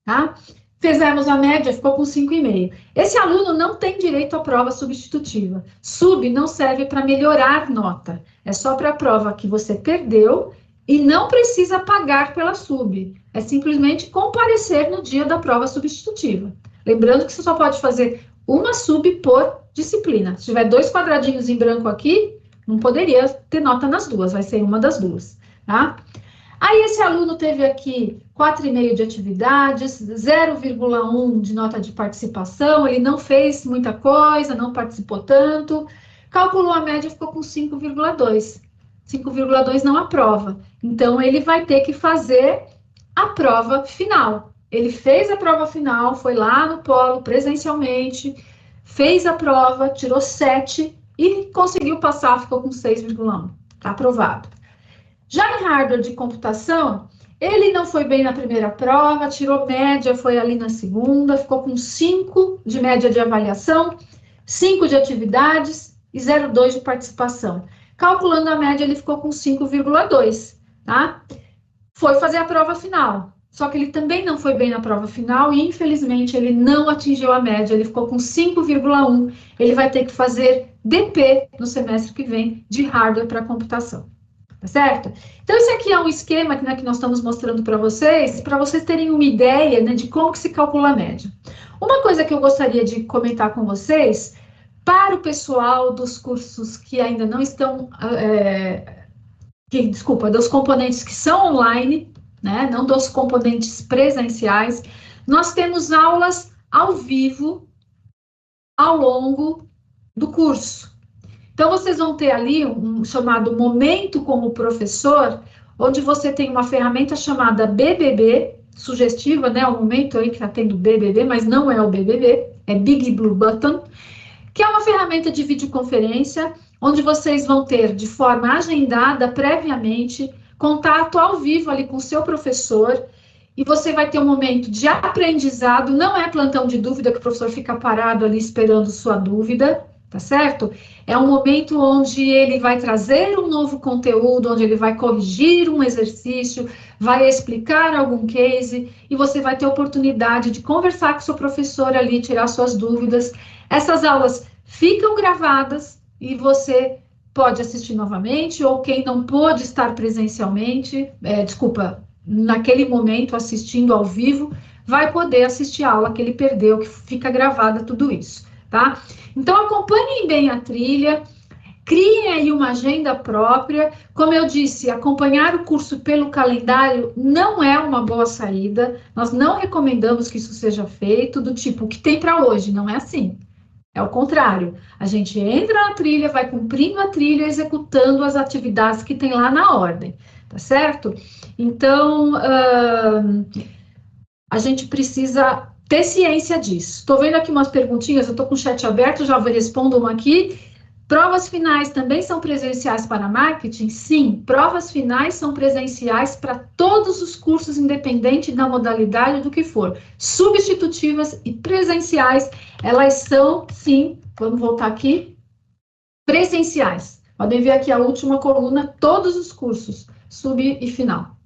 tá? Fizemos a média, ficou com 5,5. Esse aluno não tem direito à prova substitutiva. Sub não serve para melhorar nota, é só para a prova que você perdeu e não precisa pagar pela sub, é simplesmente comparecer no dia da prova substitutiva. Lembrando que você só pode fazer uma sub por disciplina. Se tiver 2 quadradinhos em branco aqui, não poderia ter nota nas duas, vai ser uma das duas, tá? Aí esse aluno teve aqui 4,5 de atividades, 0,1 de nota de participação, ele não fez muita coisa, não participou tanto, calculou a média, ficou com 5,2. 5,2 não aprova. Então, ele vai ter que fazer a prova final. Ele fez a prova final, foi lá no polo presencialmente, fez a prova, tirou 7 e conseguiu passar, ficou com 6,1. Está aprovado. Já em hardware de computação, ele não foi bem na primeira prova, tirou média, foi ali na segunda, ficou com 5 de média de avaliação, 5 de atividades e 0,2 de participação. Calculando a média, ele ficou com 5,2, tá? Foi fazer a prova final, só que ele também não foi bem na prova final e, infelizmente, ele não atingiu a média, ele ficou com 5,1. Ele vai ter que fazer DP no semestre que vem de hardware para computação, tá certo? Então, esse aqui é um esquema, né, que nós estamos mostrando para vocês terem uma ideia, né, de como que se calcula a média. Uma coisa que eu gostaria de comentar com vocês, para o pessoal dos cursos que ainda não estão, dos componentes que são online, né, não dos componentes presenciais, nós temos aulas ao vivo ao longo do curso. Então, vocês vão ter ali um chamado Momento como Professor, onde você tem uma ferramenta chamada BBB, sugestiva, né, o momento aí que está tendo BBB, mas não é o BBB, é Big Blue Button, que é uma ferramenta de videoconferência, onde vocês vão ter, de forma agendada, previamente, contato ao vivo ali com o seu professor, e você vai ter um momento de aprendizado, não é plantão de dúvida que o professor fica parado ali esperando sua dúvida, tá certo? É um momento onde ele vai trazer um novo conteúdo, onde ele vai corrigir um exercício, vai explicar algum case, e você vai ter oportunidade de conversar com o seu professor ali, tirar suas dúvidas. Essas aulas ficam gravadas e você pode assistir novamente, ou quem não pôde estar presencialmente, naquele momento assistindo ao vivo, vai poder assistir a aula que ele perdeu, que fica gravada tudo isso, tá? Então, acompanhem bem a trilha, criem aí uma agenda própria. Como eu disse, acompanhar o curso pelo calendário não é uma boa saída, nós não recomendamos que isso seja feito do tipo, o que tem para hoje, não é assim. É o contrário, a gente entra na trilha, vai cumprindo a trilha, executando as atividades que tem lá na ordem, tá certo? Então, a gente precisa ter ciência disso. Estou vendo aqui umas perguntinhas, eu estou com o chat aberto, já respondo uma aqui. Provas finais também são presenciais para marketing? Sim, provas finais são presenciais para todos os cursos, independente da modalidade do que for. Substitutivas e presenciais, elas são, sim, vamos voltar aqui, presenciais. Podem ver aqui a última coluna, todos os cursos, sub e final.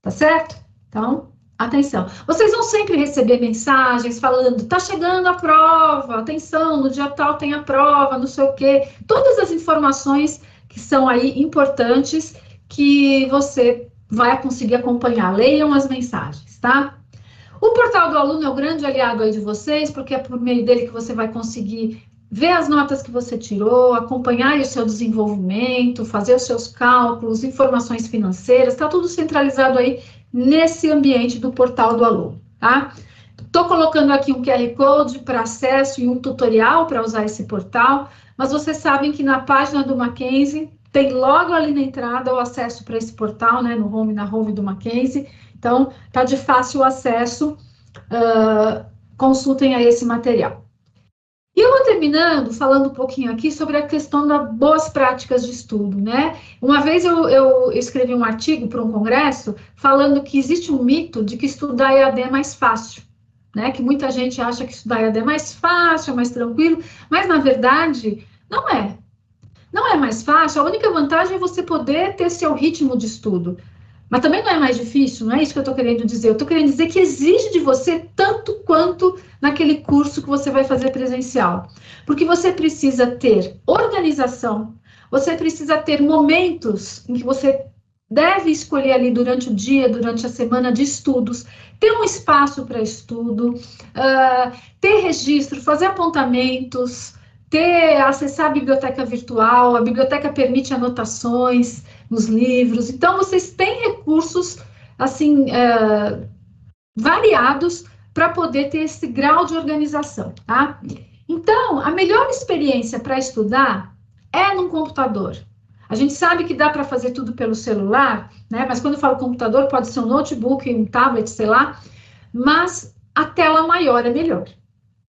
Tá certo? Então, atenção. Vocês vão sempre receber mensagens falando, tá chegando a prova, atenção, no dia tal tem a prova, não sei o quê. Todas as informações que são aí importantes que você vai conseguir acompanhar. Leiam as mensagens, tá? O portal do aluno é o grande aliado aí de vocês, porque é por meio dele que você vai conseguir ver as notas que você tirou, acompanhar o seu desenvolvimento, fazer os seus cálculos, informações financeiras, está tudo centralizado aí nesse ambiente do portal do aluno, tá? Estou colocando aqui um QR Code para acesso e um tutorial para usar esse portal, mas vocês sabem que na página do Mackenzie tem logo ali na entrada o acesso para esse portal, né, na home do Mackenzie, então tá de fácil acesso, consultem aí esse material. E eu vou terminando falando um pouquinho aqui sobre a questão das boas práticas de estudo, né? Uma vez eu escrevi um artigo para um congresso falando que existe um mito de que estudar EAD é mais fácil, né? Que muita gente acha que estudar EAD é mais fácil, é mais tranquilo, mas na verdade não é. Não é mais fácil, a única vantagem é você poder ter seu ritmo de estudo. Mas também não é mais difícil, não é isso que eu estou querendo dizer. Eu estou querendo dizer que exige de você tanto quanto naquele curso que você vai fazer presencial. Porque você precisa ter organização, você precisa ter momentos em que você deve escolher ali durante o dia, durante a semana de estudos, ter um espaço para estudo, ter registro, fazer apontamentos, acessar a biblioteca virtual, a biblioteca permite anotações nos livros, então vocês têm recursos, assim, variados para poder ter esse grau de organização, tá? Então, a melhor experiência para estudar é num computador. A gente sabe que dá para fazer tudo pelo celular, né? Mas quando eu falo computador, pode ser um notebook, um tablet, sei lá, mas a tela maior é melhor,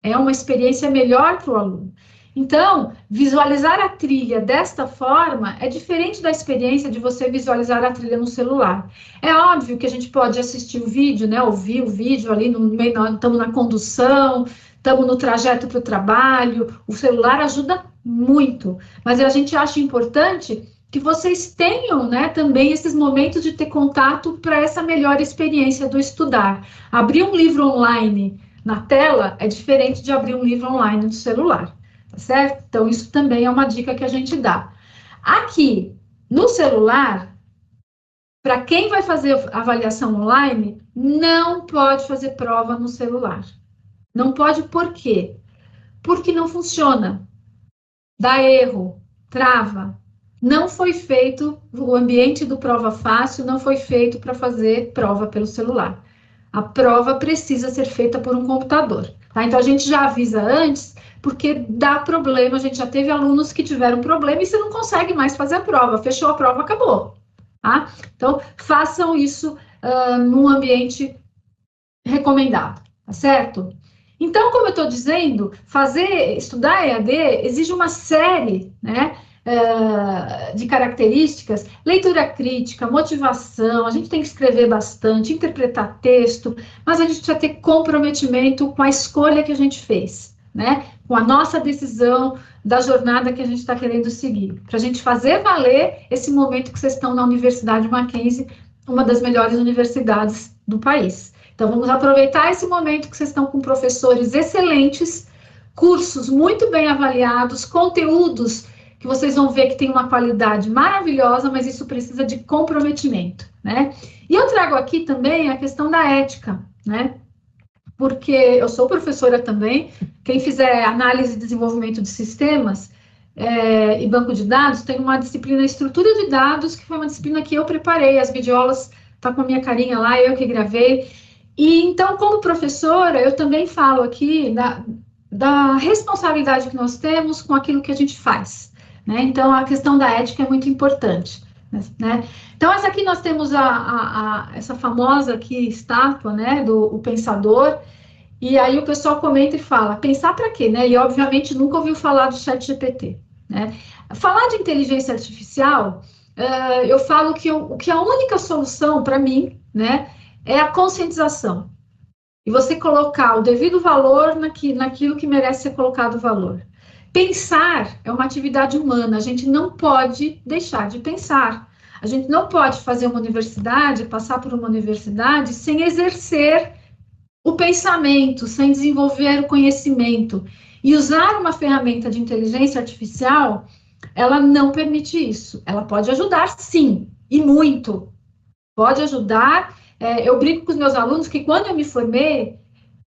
é uma experiência melhor para o aluno. Então, visualizar a trilha desta forma é diferente da experiência de você visualizar a trilha no celular. É óbvio que a gente pode assistir o vídeo, né, ouvir o vídeo ali no meio, estamos na condução, estamos no trajeto para o trabalho, o celular ajuda muito, mas a gente acha importante que vocês tenham, né, também esses momentos de ter contato para essa melhor experiência do estudar. Abrir um livro online na tela é diferente de abrir um livro online no celular. Tá certo? Então, isso também é uma dica que a gente dá. Aqui, no celular, para quem vai fazer avaliação online, não pode fazer prova no celular. Não pode por quê? Porque não funciona. Dá erro, trava. Não foi feito, o ambiente do Prova Fácil não foi feito para fazer prova pelo celular. A prova precisa ser feita por um computador. Tá? Então, a gente já avisa antes, porque dá problema, a gente já teve alunos que tiveram problema e você não consegue mais fazer a prova, fechou a prova, acabou. Tá? Então, façam isso num ambiente recomendado, tá certo? Então, como eu estou dizendo, estudar EAD exige uma série, né, de características, leitura crítica, motivação, a gente tem que escrever bastante, interpretar texto, mas a gente precisa ter comprometimento com a escolha que a gente fez, né? Com a nossa decisão da jornada que a gente está querendo seguir, para a gente fazer valer esse momento que vocês estão na Universidade Mackenzie, uma das melhores universidades do país. Então, vamos aproveitar esse momento que vocês estão com professores excelentes, cursos muito bem avaliados, conteúdos que vocês vão ver que tem uma qualidade maravilhosa, mas isso precisa de comprometimento, né? E eu trago aqui também a questão da ética, né? Porque eu sou professora também, quem fizer análise e desenvolvimento de sistemas e banco de dados, tem uma disciplina estrutura de dados, que foi uma disciplina que eu preparei, as videoaulas tá com a minha carinha lá, eu que gravei, e então, como professora, eu também falo aqui da responsabilidade que nós temos com aquilo que a gente faz, né? Então, a questão da ética é muito importante, né? Então, essa aqui nós temos essa famosa aqui estátua, né, do pensador, e aí o pessoal comenta e fala, pensar para quê, né? E, obviamente, nunca ouviu falar do ChatGPT, né? Falar de inteligência artificial, eu falo que a única solução para mim, né, é a conscientização. E você colocar o devido valor naquilo que merece ser colocado valor. Pensar é uma atividade humana, a gente não pode deixar de pensar. A gente não pode fazer uma universidade, passar por uma universidade sem exercer o pensamento, sem desenvolver o conhecimento. E usar uma ferramenta de inteligência artificial, ela não permite isso. Ela pode ajudar, sim, e muito. Pode ajudar. Eu brinco com os meus alunos que quando eu me formei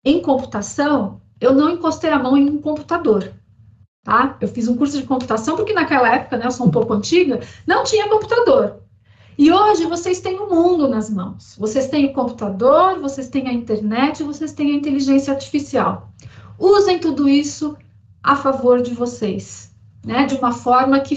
em computação, eu não encostei a mão em um computador. Tá? Eu fiz um curso de computação, porque naquela época, né, eu sou um pouco antiga, não tinha computador. E hoje vocês têm o mundo nas mãos. Vocês têm o computador, vocês têm a internet, vocês têm a inteligência artificial. Usem tudo isso a favor de vocês, né? De uma forma que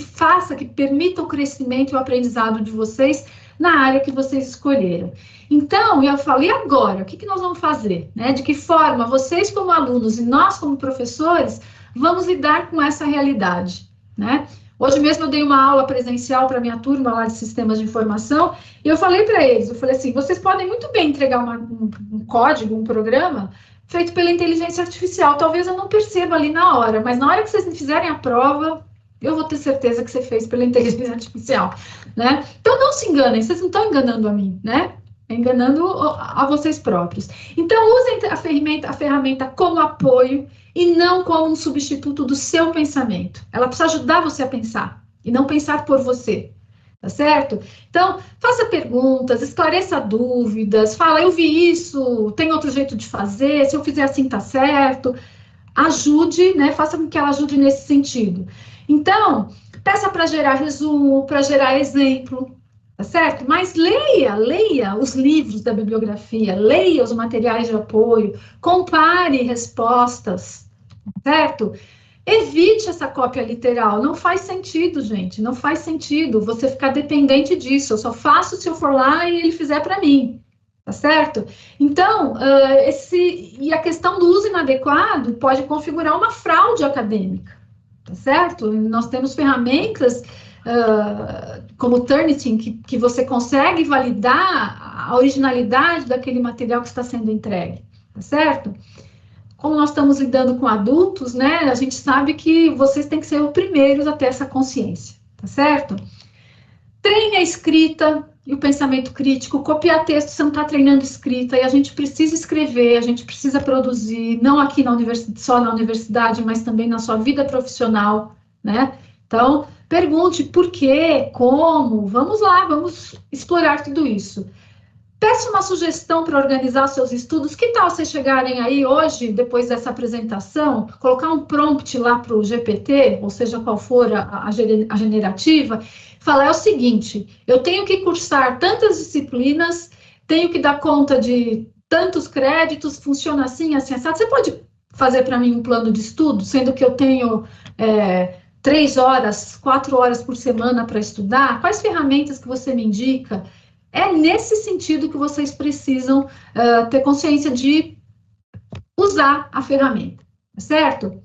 permita o crescimento e o aprendizado de vocês na área que vocês escolheram. Então, eu falo, e agora? O que nós vamos fazer? Né? De que forma vocês como alunos e nós como professores vamos lidar com essa realidade, né? Hoje mesmo eu dei uma aula presencial para a minha turma lá de sistemas de informação, e eu falei para eles, eu falei assim, vocês podem muito bem entregar um código, um programa, feito pela inteligência artificial, talvez eu não perceba ali na hora, mas na hora que vocês me fizerem a prova, eu vou ter certeza que você fez pela inteligência artificial, né? Então não se enganem, vocês não estão enganando a mim, né? Enganando a vocês próprios. Então usem a ferramenta como apoio, e não como um substituto do seu pensamento. Ela precisa ajudar você a pensar, e não pensar por você, tá certo? Então, faça perguntas, esclareça dúvidas, fala, eu vi isso, tem outro jeito de fazer, se eu fizer assim tá certo. Ajude, né, faça com que ela ajude nesse sentido. Então, peça para gerar resumo, para gerar exemplo, tá certo? Mas leia os livros da bibliografia, leia os materiais de apoio, compare respostas, certo? Evite essa cópia literal, não faz sentido, gente, não faz sentido você ficar dependente disso, eu só faço se eu for lá e ele fizer para mim. tá certo? Então, e a questão do uso inadequado pode configurar uma fraude acadêmica, tá certo? Nós temos ferramentas como o Turnitin, que você consegue validar a originalidade daquele material que está sendo entregue, tá certo? Como nós estamos lidando com adultos, né, a gente sabe que vocês têm que ser os primeiros a ter essa consciência, tá certo? Treine a escrita e o pensamento crítico. Copiar texto, você não está treinando escrita, e a gente precisa escrever, a gente precisa produzir, não aqui só na universidade, mas também na sua vida profissional, né? Então, pergunte por quê, como, vamos lá, vamos explorar tudo isso. Peça uma sugestão para organizar seus estudos. Que tal vocês chegarem aí hoje, depois dessa apresentação, colocar um prompt lá para o GPT, ou seja, qual for a generativa, falar o seguinte: eu tenho que cursar tantas disciplinas, tenho que dar conta de tantos créditos, funciona assim, assim, assado. Você pode fazer para mim um plano de estudo, sendo que eu tenho 3 horas, 4 horas por semana para estudar? Quais ferramentas que você me indica? É nesse sentido que vocês precisam ter consciência de usar a ferramenta, certo?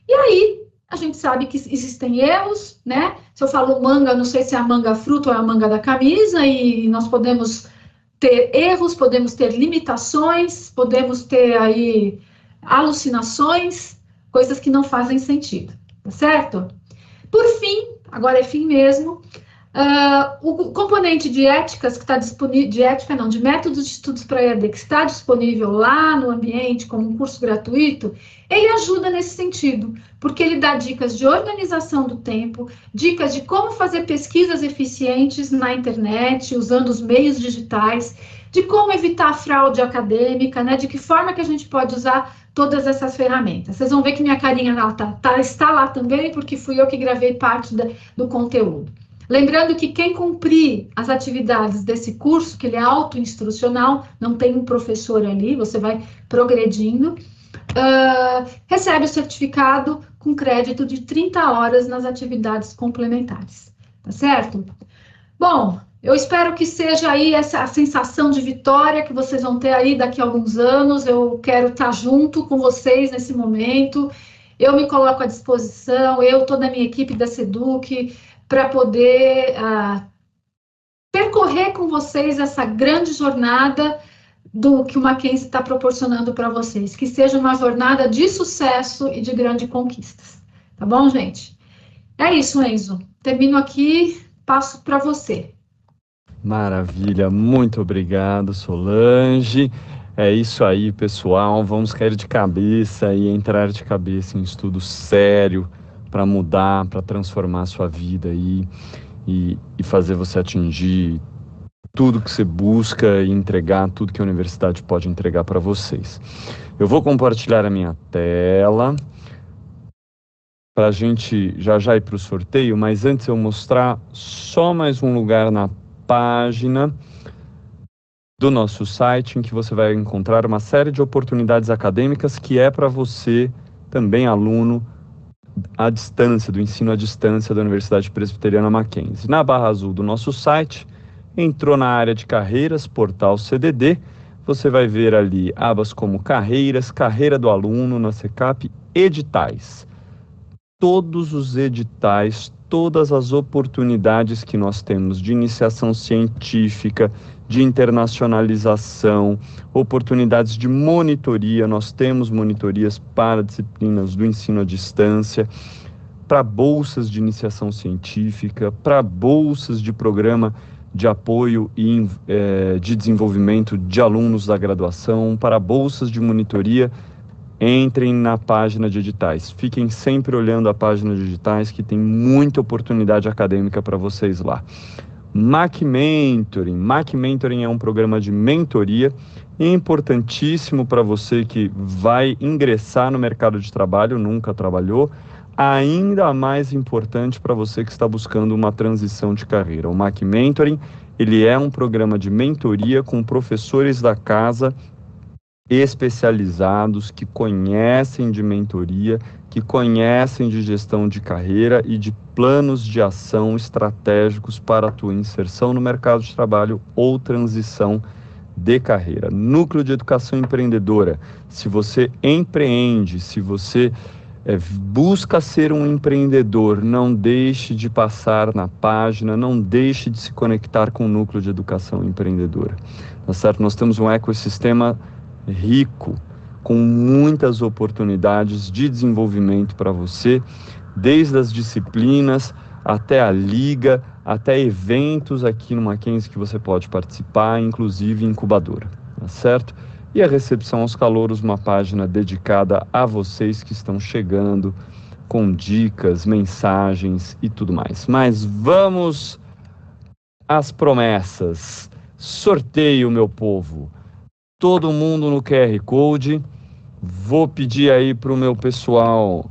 E aí, a gente sabe que existem erros, né? Se eu falo manga, não sei se é a manga fruta ou é a manga da camisa, e nós podemos ter erros, podemos ter limitações, podemos ter aí alucinações, coisas que não fazem sentido, tá certo? Por fim, agora é fim mesmo, o componente de éticas que está disponível, de métodos de estudos para EAD, que está disponível lá no ambiente como um curso gratuito, ele ajuda nesse sentido, porque ele dá dicas de organização do tempo, dicas de como fazer pesquisas eficientes na internet, usando os meios digitais, de como evitar a fraude acadêmica, né, de que forma que a gente pode usar todas essas ferramentas. Vocês vão ver que minha carinha está lá também, porque fui eu que gravei parte do conteúdo. Lembrando que quem cumprir as atividades desse curso, que ele é autoinstrucional, não tem um professor ali, você vai progredindo, recebe o certificado com crédito de 30 horas nas atividades complementares, tá certo? Bom, eu espero que seja aí essa sensação de vitória que vocês vão ter aí daqui a alguns anos. Eu quero estar junto com vocês nesse momento, eu me coloco à disposição, toda a minha equipe da SEDUC, para poder percorrer com vocês essa grande jornada do que o Mackenzie está proporcionando para vocês, que seja uma jornada de sucesso e de grandes conquistas. Tá bom, gente? É isso, Enzo. Termino aqui, passo para você. Maravilha, muito obrigado, Solange. É isso aí, pessoal. Vamos cair de cabeça e entrar de cabeça em estudo sério, para mudar, para transformar a sua vida aí e fazer você atingir tudo que você busca e entregar tudo que a universidade pode entregar para vocês. Eu vou compartilhar a minha tela para a gente já ir para o sorteio, mas antes eu mostrar só mais um lugar na página do nosso site em que você vai encontrar uma série de oportunidades acadêmicas que é para você, também aluno, à distância, do ensino à distância da Universidade Presbiteriana Mackenzie. Na barra azul do nosso site, entrou na área de carreiras, portal CDD, você vai ver ali abas como carreiras, carreira do aluno na SECAP, editais. Todos os editais, todas as oportunidades que nós temos de iniciação científica, de internacionalização, oportunidades de monitoria. Nós temos monitorias para disciplinas do ensino à distância, para bolsas de iniciação científica, para bolsas de programa de apoio e de desenvolvimento de alunos da graduação, para bolsas de monitoria. Entrem na página de editais. Fiquem sempre olhando a página de editais, que tem muita oportunidade acadêmica para vocês lá. MacMentoring. MacMentoring é um programa de mentoria importantíssimo para você que vai ingressar no mercado de trabalho, nunca trabalhou, ainda mais importante para você que está buscando uma transição de carreira. O MacMentoring, ele é um programa de mentoria com professores da casa especializados, que conhecem de mentoria, que conhecem de gestão de carreira e de planos de ação estratégicos para a tua inserção no mercado de trabalho ou transição de carreira. Núcleo de Educação Empreendedora. Se você empreende, se você busca ser um empreendedor, não deixe de passar na página, não deixe de se conectar com o Núcleo de Educação Empreendedora. Tá certo? Nós temos um ecossistema rico, com muitas oportunidades de desenvolvimento para você, desde as disciplinas até a liga, até eventos aqui no Mackenzie que você pode participar, inclusive incubadora, tá certo? E a Recepção aos Calouros, uma página dedicada a vocês que estão chegando com dicas, mensagens e tudo mais. Mas vamos às promessas. Sorteio, meu povo. Todo mundo no QR Code. Vou pedir aí para o meu pessoal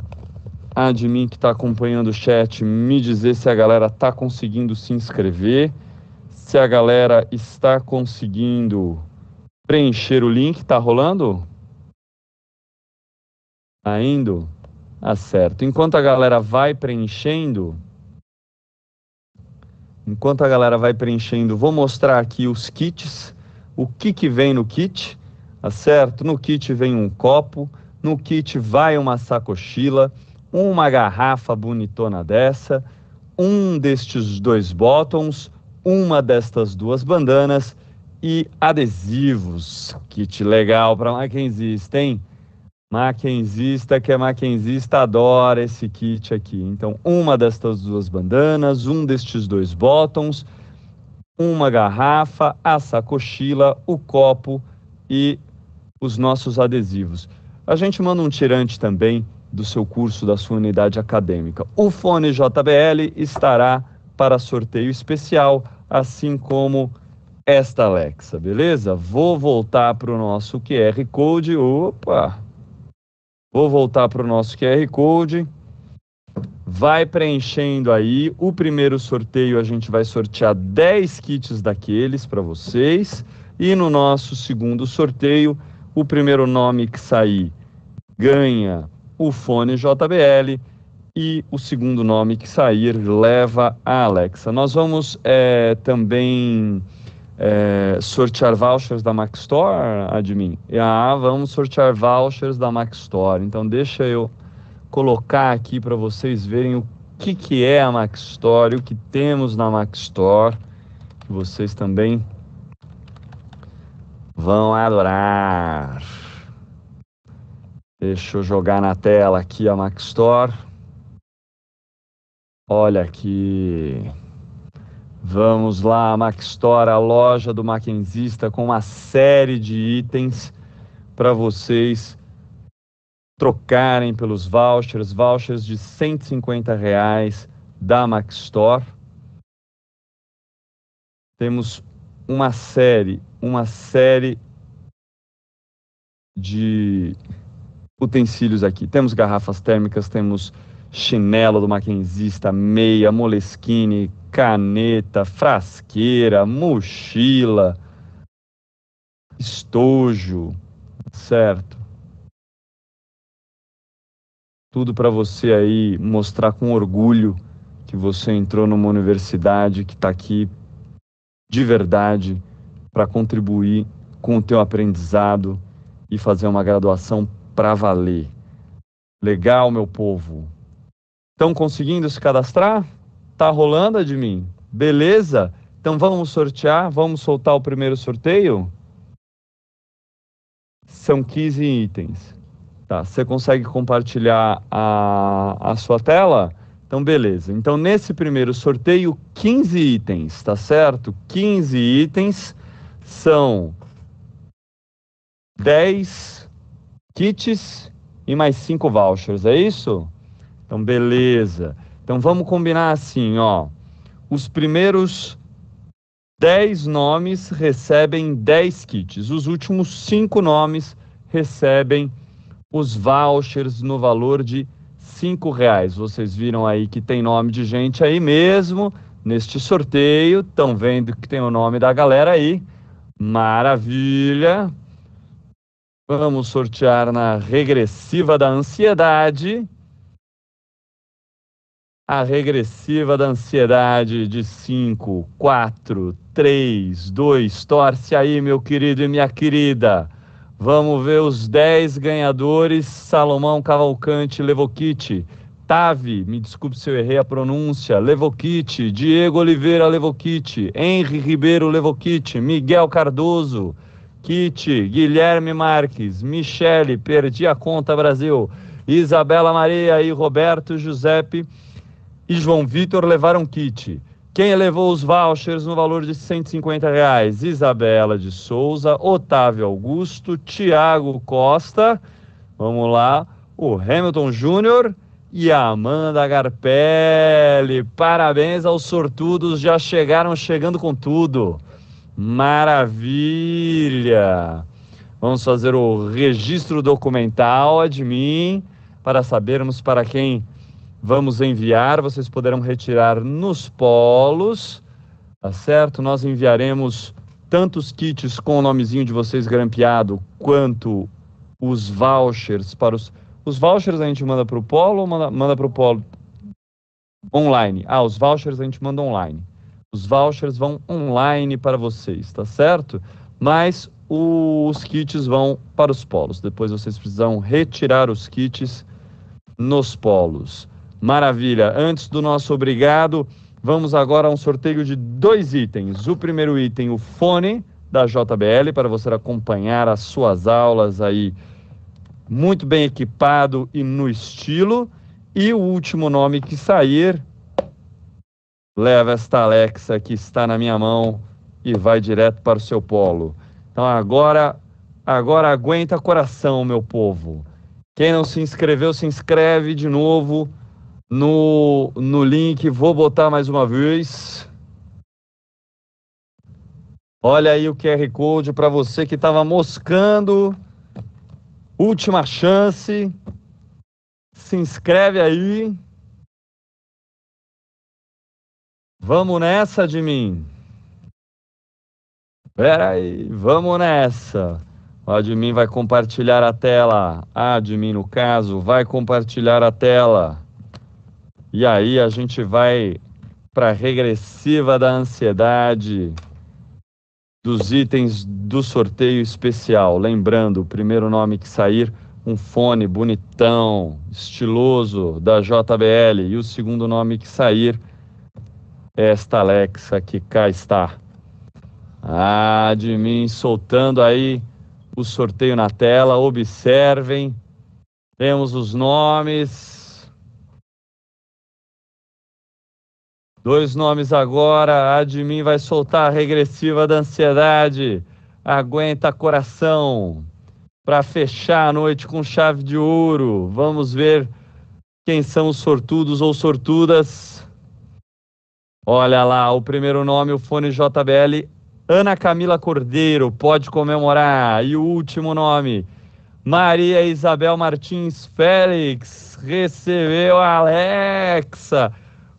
admin que está acompanhando o chat me dizer se a galera está conseguindo se inscrever, se a galera está conseguindo preencher o link. Está rolando? Tá indo? Ah, certo. Enquanto a galera vai preenchendo, vou mostrar aqui os kits, o que vem no kit, tá certo? No kit vem um copo, no kit vai uma sacochila, uma garrafa bonitona dessa, um destes 2 bottoms, uma destas 2 bandanas e adesivos. Kit legal para mackenzista, hein? Mackenzista que é mackenzista adora esse kit aqui. Então, uma destas 2 bandanas, um destes 2 bottoms, uma garrafa, a sacochila, o copo e os nossos adesivos. A gente manda um tirante também do seu curso, da sua unidade acadêmica. O fone JBL estará para sorteio especial, assim como esta Alexa, beleza? Vou voltar para o nosso QR Code. Vou voltar para o nosso QR Code. Vai preenchendo aí. O primeiro sorteio a gente vai sortear 10 kits daqueles para vocês. E no nosso segundo sorteio, o primeiro nome que sair ganha o fone JBL e o segundo nome que sair leva a Alexa. Nós vamos também sortear vouchers da Mac Store, admin? Vamos sortear vouchers da Mac Store. Então deixa eu colocar aqui para vocês verem o que é a Mac Store, o que temos na Mac Store, que vocês também vão adorar. Deixa eu jogar na tela aqui a Mac Store. Olha aqui. Vamos lá, a Mac Store, a loja do mackenzista com uma série de itens para vocês trocarem pelos vouchers de R$150 da Mac Store. Temos uma série de utensílios aqui. Temos garrafas térmicas, temos chinelo do mackenzista, meia, Moleskine, caneta, frasqueira, mochila, estojo, certo? Tudo para você aí mostrar com orgulho que você entrou numa universidade que está aqui de verdade para contribuir com o teu aprendizado e fazer uma graduação para valer. Legal, meu povo? Estão conseguindo se cadastrar? Tá rolando, admin? Beleza? Então vamos sortear, vamos soltar o primeiro sorteio? São 15 itens. Tá, você consegue compartilhar a sua tela? Então, beleza. Então, nesse primeiro sorteio, 15 itens, tá certo? 15 itens são 10 kits e mais 5 vouchers, é isso? Então, beleza. Então, vamos combinar assim, ó. Os primeiros 10 nomes recebem 10 kits. Os últimos 5 nomes recebem os vouchers no valor de R$5. Vocês viram aí que tem nome de gente aí mesmo neste sorteio. Estão vendo que tem o nome da galera aí. Maravilha. Vamos sortear na regressiva da ansiedade. a regressiva da ansiedade de 5, 4, 3, 2. Torce aí, meu querido e minha querida. Vamos ver os 10 ganhadores. Salomão Cavalcante Levokit, Tavi, me desculpe se eu errei a pronúncia, Levokit, Diego Oliveira Levokit, Henry Ribeiro Levokit, Miguel Cardoso, Kit, Guilherme Marques, Michele, perdi a conta Brasil, Isabela Maria e Roberto Giuseppe e João Vitor levaram kit. Quem levou os vouchers no valor de R$150? Isabela de Souza, Otávio Augusto, Tiago Costa, vamos lá, o Hamilton Júnior e a Amanda Garpelli. Parabéns aos sortudos, já chegaram chegando com tudo. Maravilha! Vamos fazer o registro documental, admin, para sabermos para quem vamos enviar. Vocês poderão retirar nos polos, tá certo? Nós enviaremos tanto os kits com o nomezinho de vocês grampeado, quanto os vouchers para os... Os vouchers a gente manda para o polo ou manda para o polo online? Os vouchers a gente manda online. Os vouchers vão online para vocês, tá certo? Mas os kits vão para os polos. Depois vocês precisam retirar os kits nos polos. Maravilha. Antes do nosso obrigado, vamos agora a um sorteio de 2 itens. O primeiro item, o fone da JBL, para você acompanhar as suas aulas aí muito bem equipado e no estilo. E o último nome que sair, leva esta Alexa que está na minha mão e vai direto para o seu polo. Então agora aguenta coração, meu povo. Quem não se inscreveu, se inscreve de novo no link. Vou botar mais uma vez. Olha aí o QR Code para você que estava moscando. Última chance. Se inscreve aí. Vamos nessa, admin. Espera aí, vamos nessa. O admin vai compartilhar a tela. A admin, no caso, vai compartilhar a tela. E aí a gente vai para a regressiva da ansiedade dos itens do sorteio especial. Lembrando, o primeiro nome que sair, um fone bonitão, estiloso, da JBL. E o segundo nome que sair, esta Alexa que cá está. Admin soltando aí o sorteio na tela. Observem. Temos os nomes. 2 nomes agora. Admin vai soltar a regressiva da ansiedade. Aguenta coração. Para fechar a noite com chave de ouro. Vamos ver quem são os sortudos ou sortudas. Olha lá, o primeiro nome, o fone JBL, Ana Camila Cordeiro, pode comemorar. E o último nome, Maria Isabel Martins Félix, recebeu a Alexa.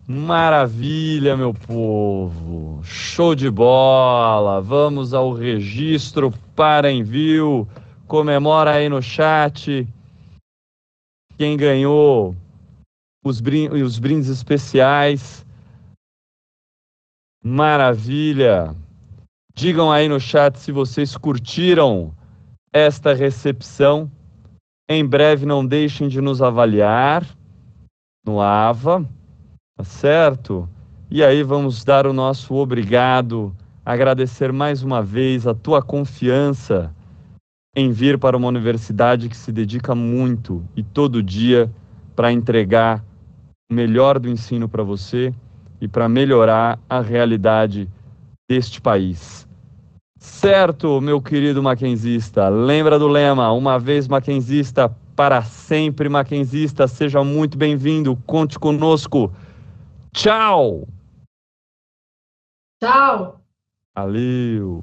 Maravilha, meu povo. Show de bola. Vamos ao registro para envio. Comemora aí no chat. Quem ganhou os brindes especiais. Maravilha. Digam aí no chat se vocês curtiram esta recepção. Em breve não deixem de nos avaliar no AVA, tá certo? E aí vamos dar o nosso obrigado, agradecer mais uma vez a tua confiança em vir para uma universidade que se dedica muito e todo dia para entregar o melhor do ensino para você e para melhorar a realidade deste país. Certo, meu querido mackenzista? Lembra do lema, uma vez mackenzista, para sempre mackenzista. Seja muito bem-vindo, conte conosco. Tchau! Tchau! Valeu!